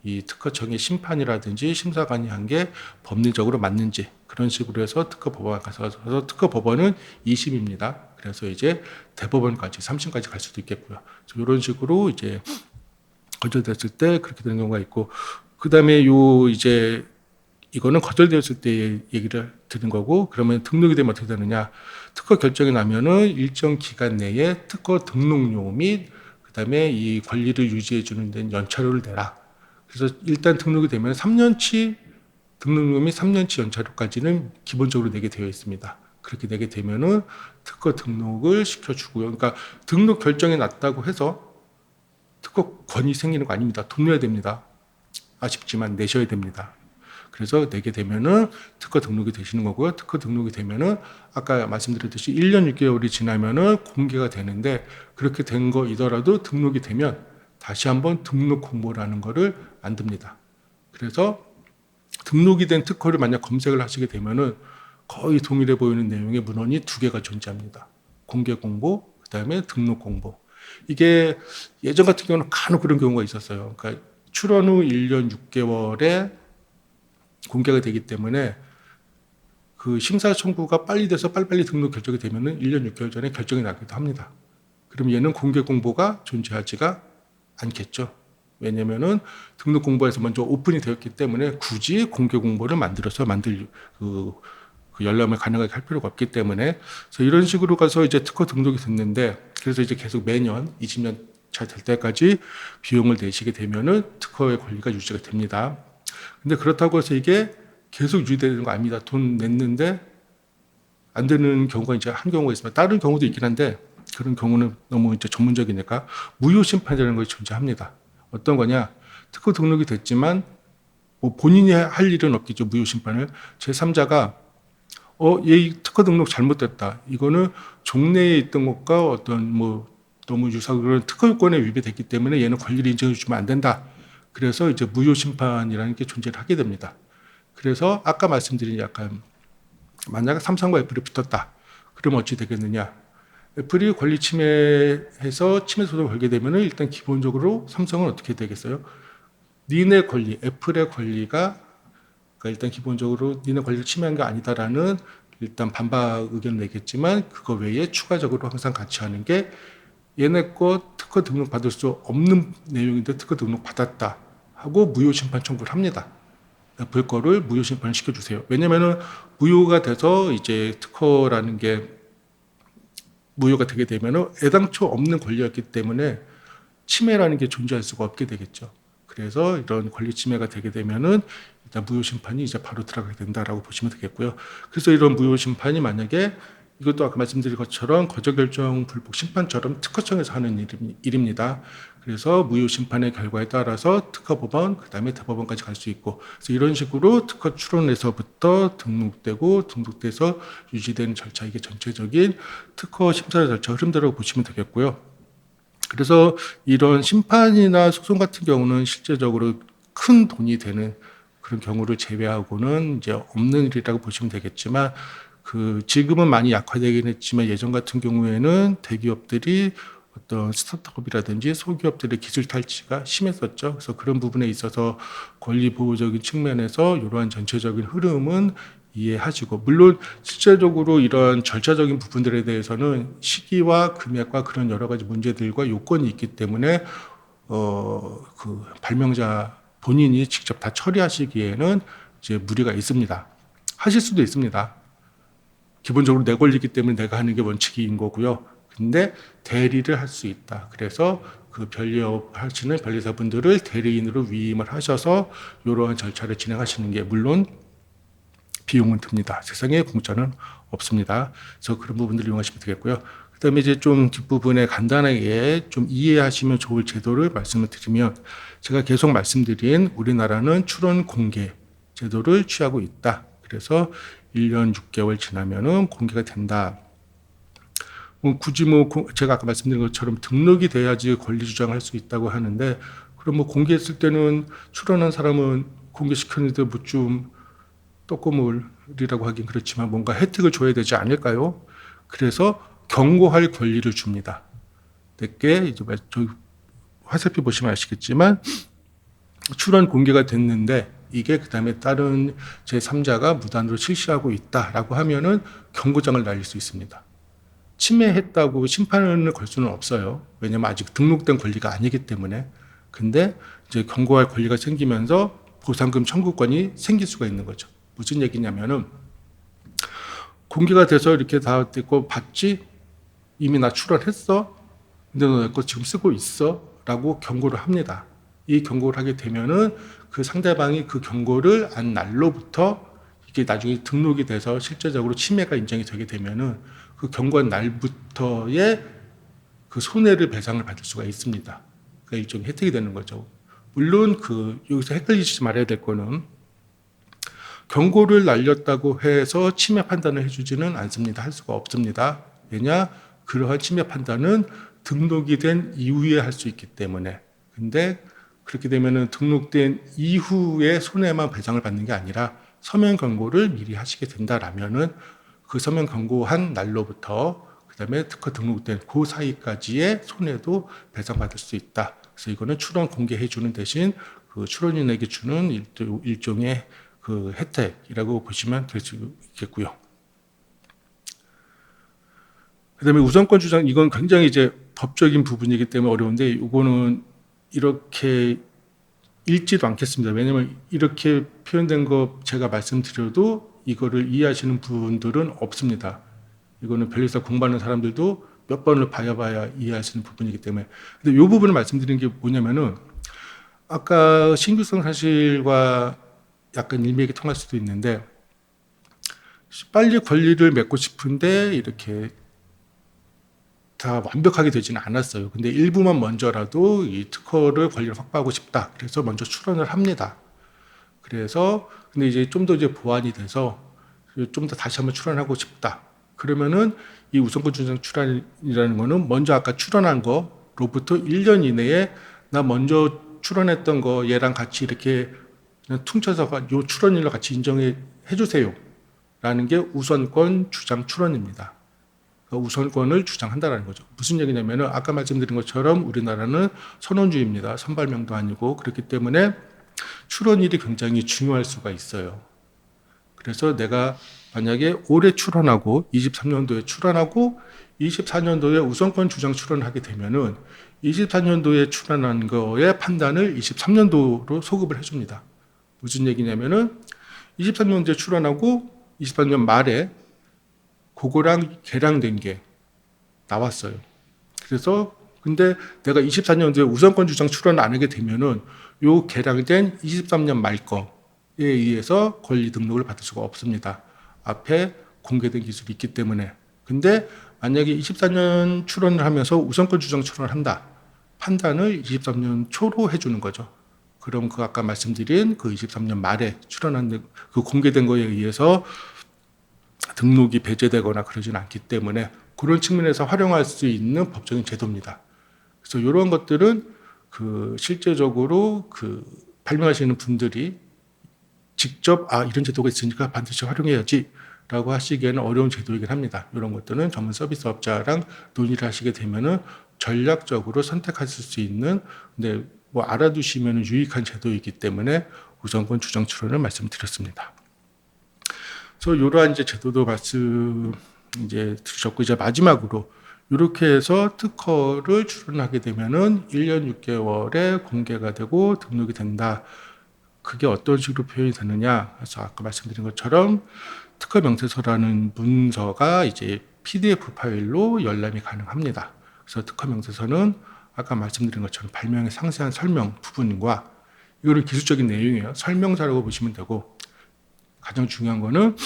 이 특허청의 심판이라든지 심사관이 한 게 법리적으로 맞는지 그런 식으로 해서 특허법원 가서 특허법원은 2심입니다. 그래서 이제 대법원까지 3심까지 갈 수도 있겠고요. 이런 식으로 이제 거절됐을 때 그렇게 되는 경우가 있고 그다음에 요 이제 이거는 거절되었을 때 얘기를 드린 거고 그러면 등록이 되면 어떻게 되느냐 특허 결정이 나면은 일정 기간 내에 특허 등록료 및 그다음에 이 권리를 유지해 주는 데는 연차료를 내라. 그래서 일단 등록이 되면 3년치 등록료 및 3년치 연차료까지는 기본적으로 내게 되어 있습니다. 그렇게 내게 되면은 특허 등록을 시켜주고요. 그러니까 등록 결정이 났다고 해서 특허권이 생기는 거 아닙니다. 돈 내야 됩니다. 아쉽지만 내셔야 됩니다. 그래서 내게 되면은 특허 등록이 되시는 거고요. 특허 등록이 되면은 아까 말씀드렸듯이 1년 6개월이 지나면은 공개가 되는데 그렇게 된 거이더라도 등록이 되면 다시 한번 등록 공모라는 거를 만듭니다. 그래서 등록이 된 특허를 만약 검색을 하시게 되면은 거의 동일해 보이는 내용의 문헌이 두 개가 존재합니다. 공개 공보, 그다음에 등록 공보. 이게 예전 같은 경우는 간혹 그런 경우가 있었어요. 그러니까 출원 후 1년 6개월에 공개가 되기 때문에 그 심사 청구가 빨리 돼서 빨리빨리 등록 결정이 되면은 1년 6개월 전에 결정이 나기도 합니다. 그럼 얘는 공개 공보가 존재하지가 않겠죠. 왜냐면은 등록 공보에서 먼저 오픈이 되었기 때문에 굳이 공개 공보를 만들어서 그 열람을 가능하게 할 필요가 없기 때문에 그래서 이런 식으로 가서 이제 특허 등록이 됐는데 그래서 이제 계속 매년 20년 잘 될 때까지 비용을 내시게 되면은 특허의 권리가 유지가 됩니다. 근데 그렇다고 해서 이게 계속 유지되는 거 아닙니다. 돈 냈는데 안 되는 경우가 이제 한 경우가 있습니다. 다른 경우도 있긴 한데 그런 경우는 너무 이제 전문적이니까 무효 심판이라는 것이 존재합니다. 어떤 거냐? 특허 등록이 됐지만 뭐 본인이 할 일은 없겠죠. 무효 심판을 제3자가 얘 특허 등록 잘못됐다. 이거는 종래에 있던 것과 어떤 뭐 너무 유사한 그런 특허요건에 위배됐기 때문에 얘는 권리를 인정해 주면 안 된다. 그래서 이제 무효 심판이라는 게 존재를 하게 됩니다. 그래서 아까 말씀드린 약간 만약에 삼성과 애플이 붙었다. 그러면 어찌 되겠느냐? 애플이 권리 침해해서 침해 소송을 걸게 되면 일단 기본적으로 삼성은 어떻게 되겠어요? 니네 권리, 애플의 권리가 그러니까 일단 기본적으로 니네 권리를 침해한 게 아니다라는 일단 반박 의견을 내겠지만 그거 외에 추가적으로 항상 같이 하는 게 얘네 거 특허 등록 받을 수 없는 내용인데 특허 등록 받았다 하고 무효 심판 청구를 합니다. 애플 거를 무효 심판을 시켜주세요. 왜냐면은 무효가 돼서 이제 특허라는 게 무효가 되게 되면은 애당초 없는 권리였기 때문에 침해라는 게 존재할 수가 없게 되겠죠. 그래서 이런 권리 침해가 되게 되면은 일단 무효 심판이 이제 바로 들어가게 된다라고 보시면 되겠고요. 그래서 이런 무효 심판이 만약에 이것도 아까 말씀드린 것처럼 거저결정 불복 심판처럼 특허청에서 하는 일입니다. 그래서 무효 심판의 결과에 따라서 특허법원, 그다음에 대법원까지 갈 수 있고, 그래서 이런 식으로 특허 출원에서부터 등록돼서 유지되는 절차, 이게 전체적인 특허 심사 절차 흐름대로 보시면 되겠고요. 그래서 이런 심판이나 소송 같은 경우는 실제적으로 큰 돈이 되는 그런 경우를 제외하고는 이제 없는 일이라고 보시면 되겠지만 지금은 많이 약화되긴 했지만 예전 같은 경우에는 대기업들이 어떤 스타트업이라든지 소기업들의 기술 탈취가 심했었죠. 그래서 그런 부분에 있어서 권리 보호적인 측면에서 이러한 전체적인 흐름은 이해하시고, 물론 실제적으로 이런 절차적인 부분들에 대해서는 시기와 금액과 그런 여러 가지 문제들과 요건이 있기 때문에 그 발명자 본인이 직접 다 처리하시기에는 이제 무리가 있습니다. 하실 수도 있습니다. 기본적으로 내 권리이기 때문에 내가 하는 게 원칙인 거고요. 근데 대리를 할 수 있다. 그래서 그 변리업 하시는 변리사분들을 대리인으로 위임을 하셔서 이러한 절차를 진행하시는 게 물론 비용은 듭니다. 세상에 공짜는 없습니다. 그래서 그런 부분들을 이용하시면 되겠고요. 그다음에 이제 좀 뒷부분에 간단하게 좀 이해하시면 좋을 제도를 말씀을 드리면, 제가 계속 말씀드린 우리나라는 출원 공개 제도를 취하고 있다. 그래서 1년 6개월 지나면은 공개가 된다. 굳이 제가 아까 말씀드린 것처럼 등록이 돼야지 권리 주장할 수 있다고 하는데, 그럼 공개했을 때는 출원한 사람은 공개시켰는데 좀 떡고물이라고 하긴 그렇지만 뭔가 혜택을 줘야 되지 않을까요? 그래서 경고할 권리를 줍니다. 내게 이제 화살표 보시면 아시겠지만 출원 공개가 됐는데 이게 그다음에 다른 제3자가 무단으로 실시하고 있다라고 하면은 경고장을 날릴 수 있습니다. 침해했다고 심판을 걸 수는 없어요. 왜냐면 아직 등록된 권리가 아니기 때문에. 근데 이제 경고할 권리가 생기면서 보상금 청구권이 생길 수가 있는 거죠. 무슨 얘기냐면은 공개가 돼서 이렇게 다 됐고 봤지? 이미 나 출원했어? 근데 너 내 거 지금 쓰고 있어? 라고 경고를 합니다. 이 경고를 하게 되면은 그 상대방이 그 경고를 안 날로부터 이게 나중에 등록이 돼서 실제적으로 침해가 인정이 되게 되면은 그 경고한 날부터의 그 손해를 배상을 받을 수가 있습니다. 그러니까 일종의 혜택이 되는 거죠. 물론 여기서 헷갈리지 말아야 될 거는 경고를 날렸다고 해서 침해 판단을 해주지는 않습니다. 할 수가 없습니다. 왜냐? 그러한 침해 판단은 등록이 된 이후에 할 수 있기 때문에. 근데 그렇게 되면은 등록된 이후에 손해만 배상을 받는 게 아니라 서면 경고를 미리 하시게 된다라면은 그 서면 경고한 날로부터 그다음에 특허 등록된 그 사이까지의 손해도 배상받을 수 있다. 그래서 이거는 출원 공개해 주는 대신 그 출원인에게 주는 일종의 그 혜택이라고 보시면 될 수 있겠고요. 그다음에 우선권 주장, 이건 굉장히 이제 법적인 부분이기 때문에 어려운데 이거는 이렇게 읽지도 않겠습니다. 왜냐하면 이렇게 표현된 거 제가 말씀드려도 이거를 이해하시는 분들은 없습니다. 이거는 변리사 공부하는 사람들도 몇 번을 봐야 이해하시는 부분이기 때문에. 근데 이 부분을 말씀드리는 게 뭐냐면은 아까 신규성 사실과 약간 일맥이 통할 수도 있는데 빨리 권리를 맺고 싶은데 이렇게 다 완벽하게 되지는 않았어요. 근데 일부만 먼저라도 이 특허를 권리를 확보하고 싶다. 그래서 먼저 출원을 합니다. 그래서 근데 이제 좀 더 이제 보완이 돼서 좀 더 다시 한번 출원하고 싶다. 그러면은 이 우선권 주장 출원이라는 거는 먼저 아까 출원한 거로부터 1년 이내에 나 먼저 출원했던 거 얘랑 같이 이렇게 그냥 퉁쳐서 요 출원일로 같이 인정해 주세요. 라는 게 우선권 주장 출원입니다. 우선권을 주장한다는 거죠. 무슨 얘기냐면은 아까 말씀드린 것처럼 우리나라는 선원주의입니다. 선발명도 아니고 그렇기 때문에 출원일이 굉장히 중요할 수가 있어요. 그래서 내가 만약에 올해 출원하고 23년도에 출원하고 24년도에 우선권 주장 출원하게 되면은 24년도에 출원한 거의 판단을 23년도로 소급을 해줍니다. 무슨 얘기냐면은 23년도에 출원하고 24년 말에 그거랑 개량된 게 나왔어요. 그래서 근데 내가 24년도에 우선권 주장 출원 안 하게 되면은 요 개량된 23년 말 거에 의해서 권리 등록을 받을 수가 없습니다. 앞에 공개된 기술이 있기 때문에. 근데 만약에 24년 출원을 하면서 우선권 주장 출원을 한다. 판단을 23년 초로 해주는 거죠. 그럼 그 아까 말씀드린 그 23년 말에 출원한 그 공개된 거에 의해서 등록이 배제되거나 그러진 않기 때문에 그런 측면에서 활용할 수 있는 법적인 제도입니다. 그래서 이런 것들은 그 실제적으로 그 발명하시는 분들이 직접 이런 제도가 있으니까 반드시 활용해야지라고 하시기에는 어려운 제도이긴 합니다. 이런 것들은 전문 서비스업자랑 논의를 하시게 되면은 전략적으로 선택하실 수 있는 근데 뭐 알아두시면 유익한 제도이기 때문에 우선권 주장 출원을 말씀드렸습니다. 그래서 이러한 이제 제도도 말씀 이제 들으셨고 이제 마지막으로 이렇게 해서 특허를 출원하게 되면은 1년 6개월에 공개가 되고 등록이 된다. 그게 어떤 식으로 표현이 되느냐? 그래서 아까 말씀드린 것처럼 특허 명세서라는 문서가 이제 PDF 파일로 열람이 가능합니다. 그래서 특허 명세서는 아까 말씀드린 것처럼 발명의 상세한 설명 부분과 이거는 기술적인 내용이에요. 설명서라고 보시면 되고 가장 중요한 거는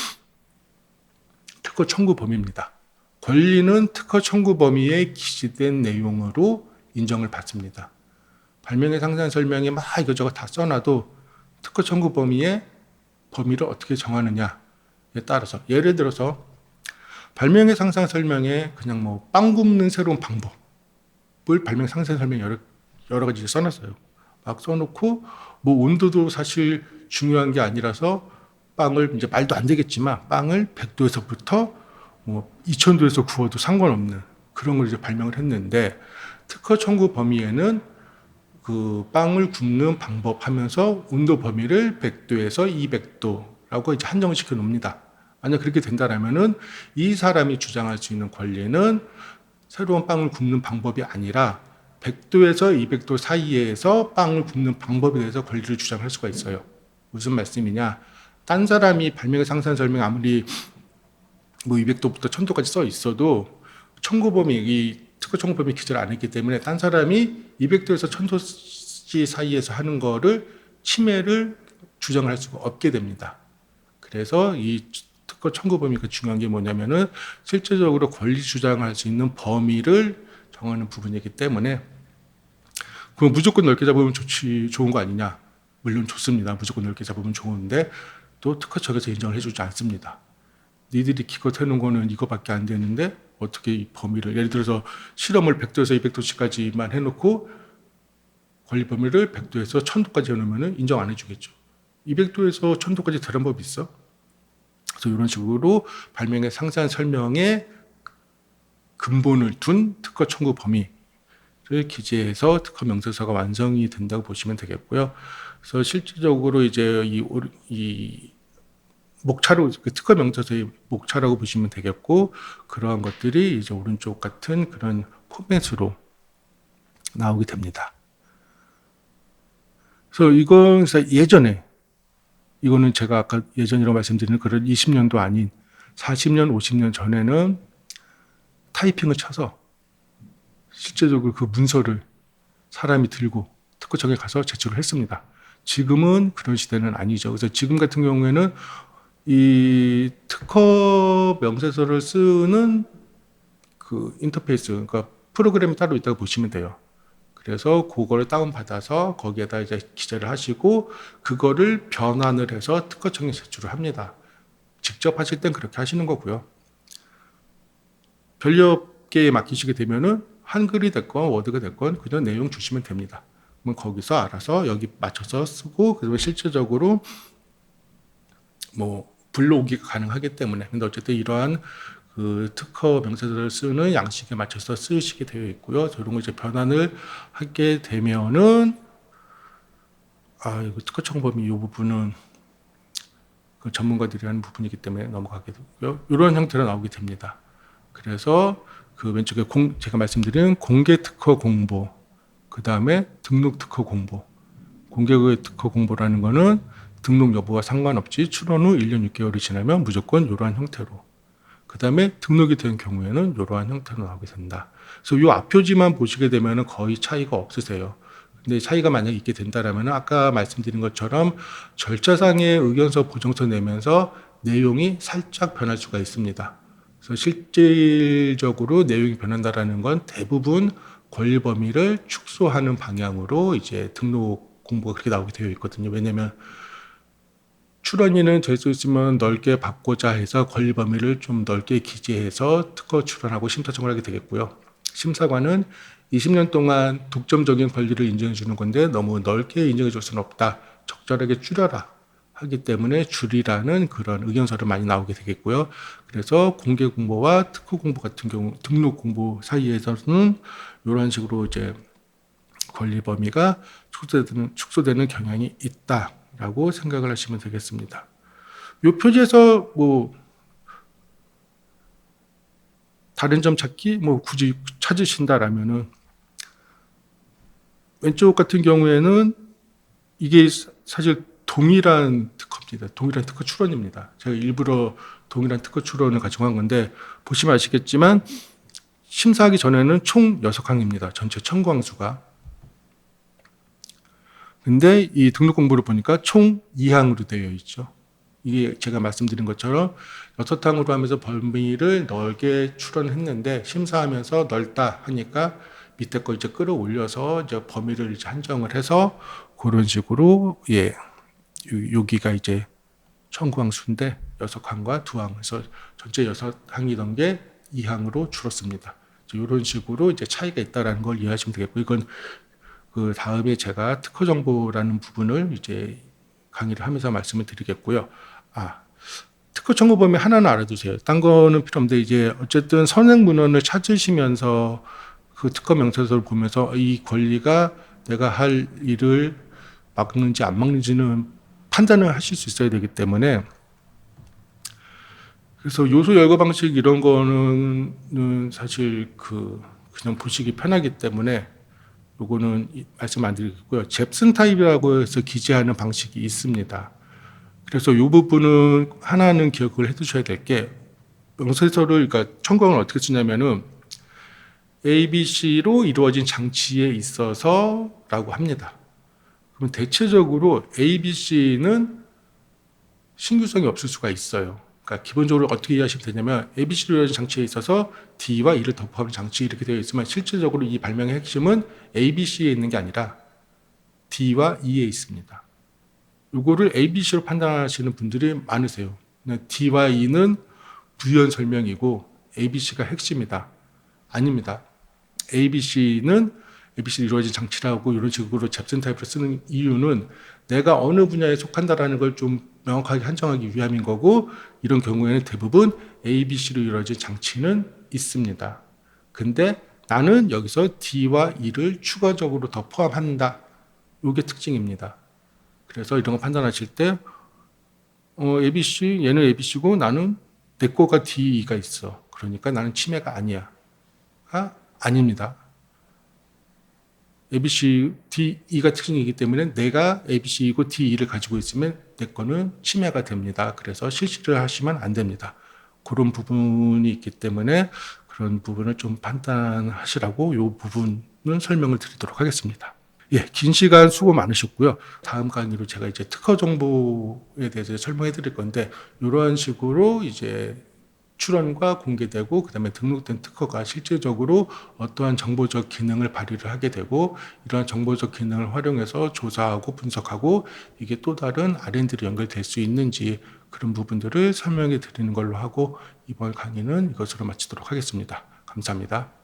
특허 청구 범위입니다. 권리는 특허 청구 범위에 기재된 내용으로 인정을 받습니다. 발명의 상세한 설명에 막 이것저것 다 써놔도 특허 청구 범위의 범위를 어떻게 정하느냐에 따라서 예를 들어서 발명의 상세한 설명에 그냥 뭐 빵 굽는 새로운 방법을 발명 상세한 설명에 여러 가지 써놨어요. 막 써놓고 뭐 온도도 사실 중요한 게 아니라서 빵을 이제 말도 안 되겠지만 빵을 100도에서부터 뭐 2000도에서 구워도 상관없는 그런 걸 이제 발명을 했는데 특허 청구 범위에는 그 빵을 굽는 방법 하면서 온도 범위를 100도에서 200도라고 이제 한정을 시켜 놓습니다. 만약 그렇게 된다라면은 이 사람이 주장할 수 있는 권리는 새로운 빵을 굽는 방법이 아니라 100도에서 200도 사이에서 빵을 굽는 방법에 대해서 권리를 주장할 수가 있어요. 무슨 말씀이냐? 딴 사람이 발명의 상세한 설명 아무리 뭐 200도부터 1000도까지 써 있어도 청구 범위 이 특허 청구 범위 기재를 안 했기 때문에 딴 사람이 200도에서 1000도 사이에서 하는 거를 침해를 주장을 할 수가 없게 됩니다. 그래서 이 특허 청구 범위가 중요한 게 뭐냐면은 실제적으로 권리 주장할 수 있는 범위를 정하는 부분이기 때문에 그 무조건 넓게 잡으면 좋은 거 아니냐? 물론 좋습니다. 무조건 넓게 잡으면 좋은데 또 특허 측에서 인정을 해주지 않습니다. 니들이 기껏 해놓은 거는 이거밖에 안 되는데 어떻게 이 범위를 예를 들어서 실험을 100도에서 200도까지만 해놓고 권리 범위를 100도에서 1000도까지 해놓으면 인정 안 해주겠죠. 200도에서 1000도까지 되는 법이 있어? 그래서 이런 식으로 발명의 상세한 설명에 근본을 둔 특허 청구 범위를 기재해서 특허 명세서가 완성이 된다고 보시면 되겠고요. 그래서 실질적으로 이제 이 목차로 특허 명세서의 목차라고 보시면 되겠고 그러한 것들이 이제 오른쪽 같은 그런 포맷으로 나오게 됩니다. 그래서 이건 예전에 이거는 제가 아까 예전이라고 말씀드리는 그런 20년도 아닌 40년, 50년 전에는 타이핑을 쳐서 실제적으로 그 문서를 사람이 들고 특허청에 가서 제출을 했습니다. 지금은 그런 시대는 아니죠. 그래서 지금 같은 경우에는 이 특허 명세서를 쓰는 그 인터페이스, 그러니까 프로그램이 따로 있다고 보시면 돼요. 그래서 그거를 다운받아서 거기에다 이제 기재를 하시고 그거를 변환을 해서 특허청에 제출을 합니다. 직접 하실 땐 그렇게 하시는 거고요. 별력계에 맡기시게 되면은 한글이 됐건 워드가 됐건 그냥 내용 주시면 됩니다. 그러면 거기서 알아서 여기 맞춰서 쓰고 그러면 실질적으로 뭐 불러오기가 가능하기 때문에 근데 어쨌든 이러한 그 특허 명세서를 쓰는 양식에 맞춰서 쓰시게 되어 있고요. 이런 거 이제 변환을 하게 되면은 이거 특허 청범위 이 부분은 그 전문가들이 하는 부분이기 때문에 넘어가게 되고요. 이런 형태로 나오게 됩니다. 그래서 그 왼쪽에 제가 말씀드린 공개 특허 공보, 그 다음에 등록 특허 공보. 공개 특허 공보라는 거는 등록 여부와 상관없이 출원 후 1년 6개월이 지나면 무조건 이러한 형태로. 그 다음에 등록이 된 경우에는 이러한 형태로 나오게 된다. 그래서 이 앞표지만 보시게 되면 거의 차이가 없으세요. 근데 차이가 만약에 있게 된다라면 아까 말씀드린 것처럼 절차상의 의견서 보정서 내면서 내용이 살짝 변할 수가 있습니다. 그래서 실질적으로 내용이 변한다라는 건 대부분 권리 범위를 축소하는 방향으로 이제 등록 공부가 그렇게 나오게 되어 있거든요. 왜냐하면 출원인은 될 수 있으면 넓게 받고자 해서 권리 범위를 좀 넓게 기재해서 특허 출원하고 심사 청구를 하게 되겠고요. 심사관은 20년 동안 독점적인 권리를 인정해 주는 건데 너무 넓게 인정해 줄 수는 없다. 적절하게 줄여라. 하기 때문에 줄이라는 그런 의견서를 많이 나오게 되겠고요. 그래서 공개 공보와 특허 공보 같은 경우 등록 공보 사이에서는 이런 식으로 이제 권리 범위가 축소되는 경향이 있다라고 생각을 하시면 되겠습니다. 이 표지에서 뭐 다른 점 찾기 뭐 굳이 찾으신다라면은 왼쪽 같은 경우에는 이게 사실 동일한 특허입니다. 동일한 특허 출원입니다. 제가 일부러 동일한 특허 출원을 가지고 한 건데 보시면 아시겠지만 심사하기 전에는 총 6항입니다. 전체 청구항 수가. 근데 이 등록 공부를 보니까 총 2항으로 되어 있죠. 이게 제가 말씀드린 것처럼 6항으로 하면서 범위를 넓게 출원했는데 심사하면서 넓다 하니까 밑에 거 이제 끌어올려서 이제 범위를 이제 한정을 해서 그런 식으로 여기가 이제 청구항 수인데 6항과 2항 그래서 전체 6항이던 게 2항으로 줄었습니다. 이런 식으로 이제 차이가 있다라는 걸 이해하시면 되겠고 이건 그 다음에 제가 특허 정보라는 부분을 이제 강의를 하면서 말씀을 드리겠고요. 특허 청구 범위 하나는 알아두세요. 딴 거는 필요 없는데 이제 어쨌든 선행 문헌을 찾으시면서 그 특허 명세서를 보면서 이 권리가 내가 할 일을 막는지 안 막는지는 판단을 하실 수 있어야 되기 때문에 그래서 요소 열거 방식 이런 거는 사실 그냥 보시기 편하기 때문에 요거는 말씀 안 드리겠고요. 잽슨 타입이라고 해서 기재하는 방식이 있습니다. 그래서 이 부분은 하나는 기억을 해 두셔야 될 게 명세서를 그러니까 청구항을 어떻게 쓰냐면은 ABC로 이루어진 장치에 있어서라고 합니다. 그럼 대체적으로 ABC는 신규성이 없을 수가 있어요. 그러니까 기본적으로 어떻게 이해하시면 되냐면 ABC로 이루어진 장치에 있어서 D와 E를 덮어하는 장치 이렇게 되어 있지만 실질적으로 이 발명의 핵심은 ABC에 있는 게 아니라 D와 E에 있습니다. 이거를 ABC로 판단하시는 분들이 많으세요. D와 E는 부연 설명이고 ABC가 핵심이다. 아닙니다. ABC는 ABC로 이루어진 장치라고 이런 식으로 잽슨 타입으로 쓰는 이유는 내가 어느 분야에 속한다라는 걸 좀 명확하게 한정하기 위함인 거고 이런 경우에는 대부분 ABC로 이루어진 장치는 있습니다. 근데 나는 여기서 D와 E를 추가적으로 더 포함한다. 이게 특징입니다. 그래서 이런 거 판단하실 때 ABC, 얘는 ABC고 나는 내 거가 D가 있어. 그러니까 나는 침해가 아니야. 아닙니다. ABC, D, E가 특징이기 때문에 내가 ABC이고 D, E를 가지고 있으면 내 거는 침해가 됩니다. 그래서 실시를 하시면 안 됩니다. 그런 부분이 있기 때문에 그런 부분을 좀 판단하시라고 이 부분은 설명을 드리도록 하겠습니다. 긴 시간 수고 많으셨고요. 다음 강의로 제가 이제 특허 정보에 대해서 설명해 드릴 건데, 이러한 식으로 이제 출원과 공개되고 그다음에 등록된 특허가 실질적으로 어떠한 정보적 기능을 발휘를 하게 되고 이러한 정보적 기능을 활용해서 조사하고 분석하고 이게 또 다른 R&D로 연결될 수 있는지 그런 부분들을 설명해 드리는 걸로 하고 이번 강의는 이것으로 마치도록 하겠습니다. 감사합니다.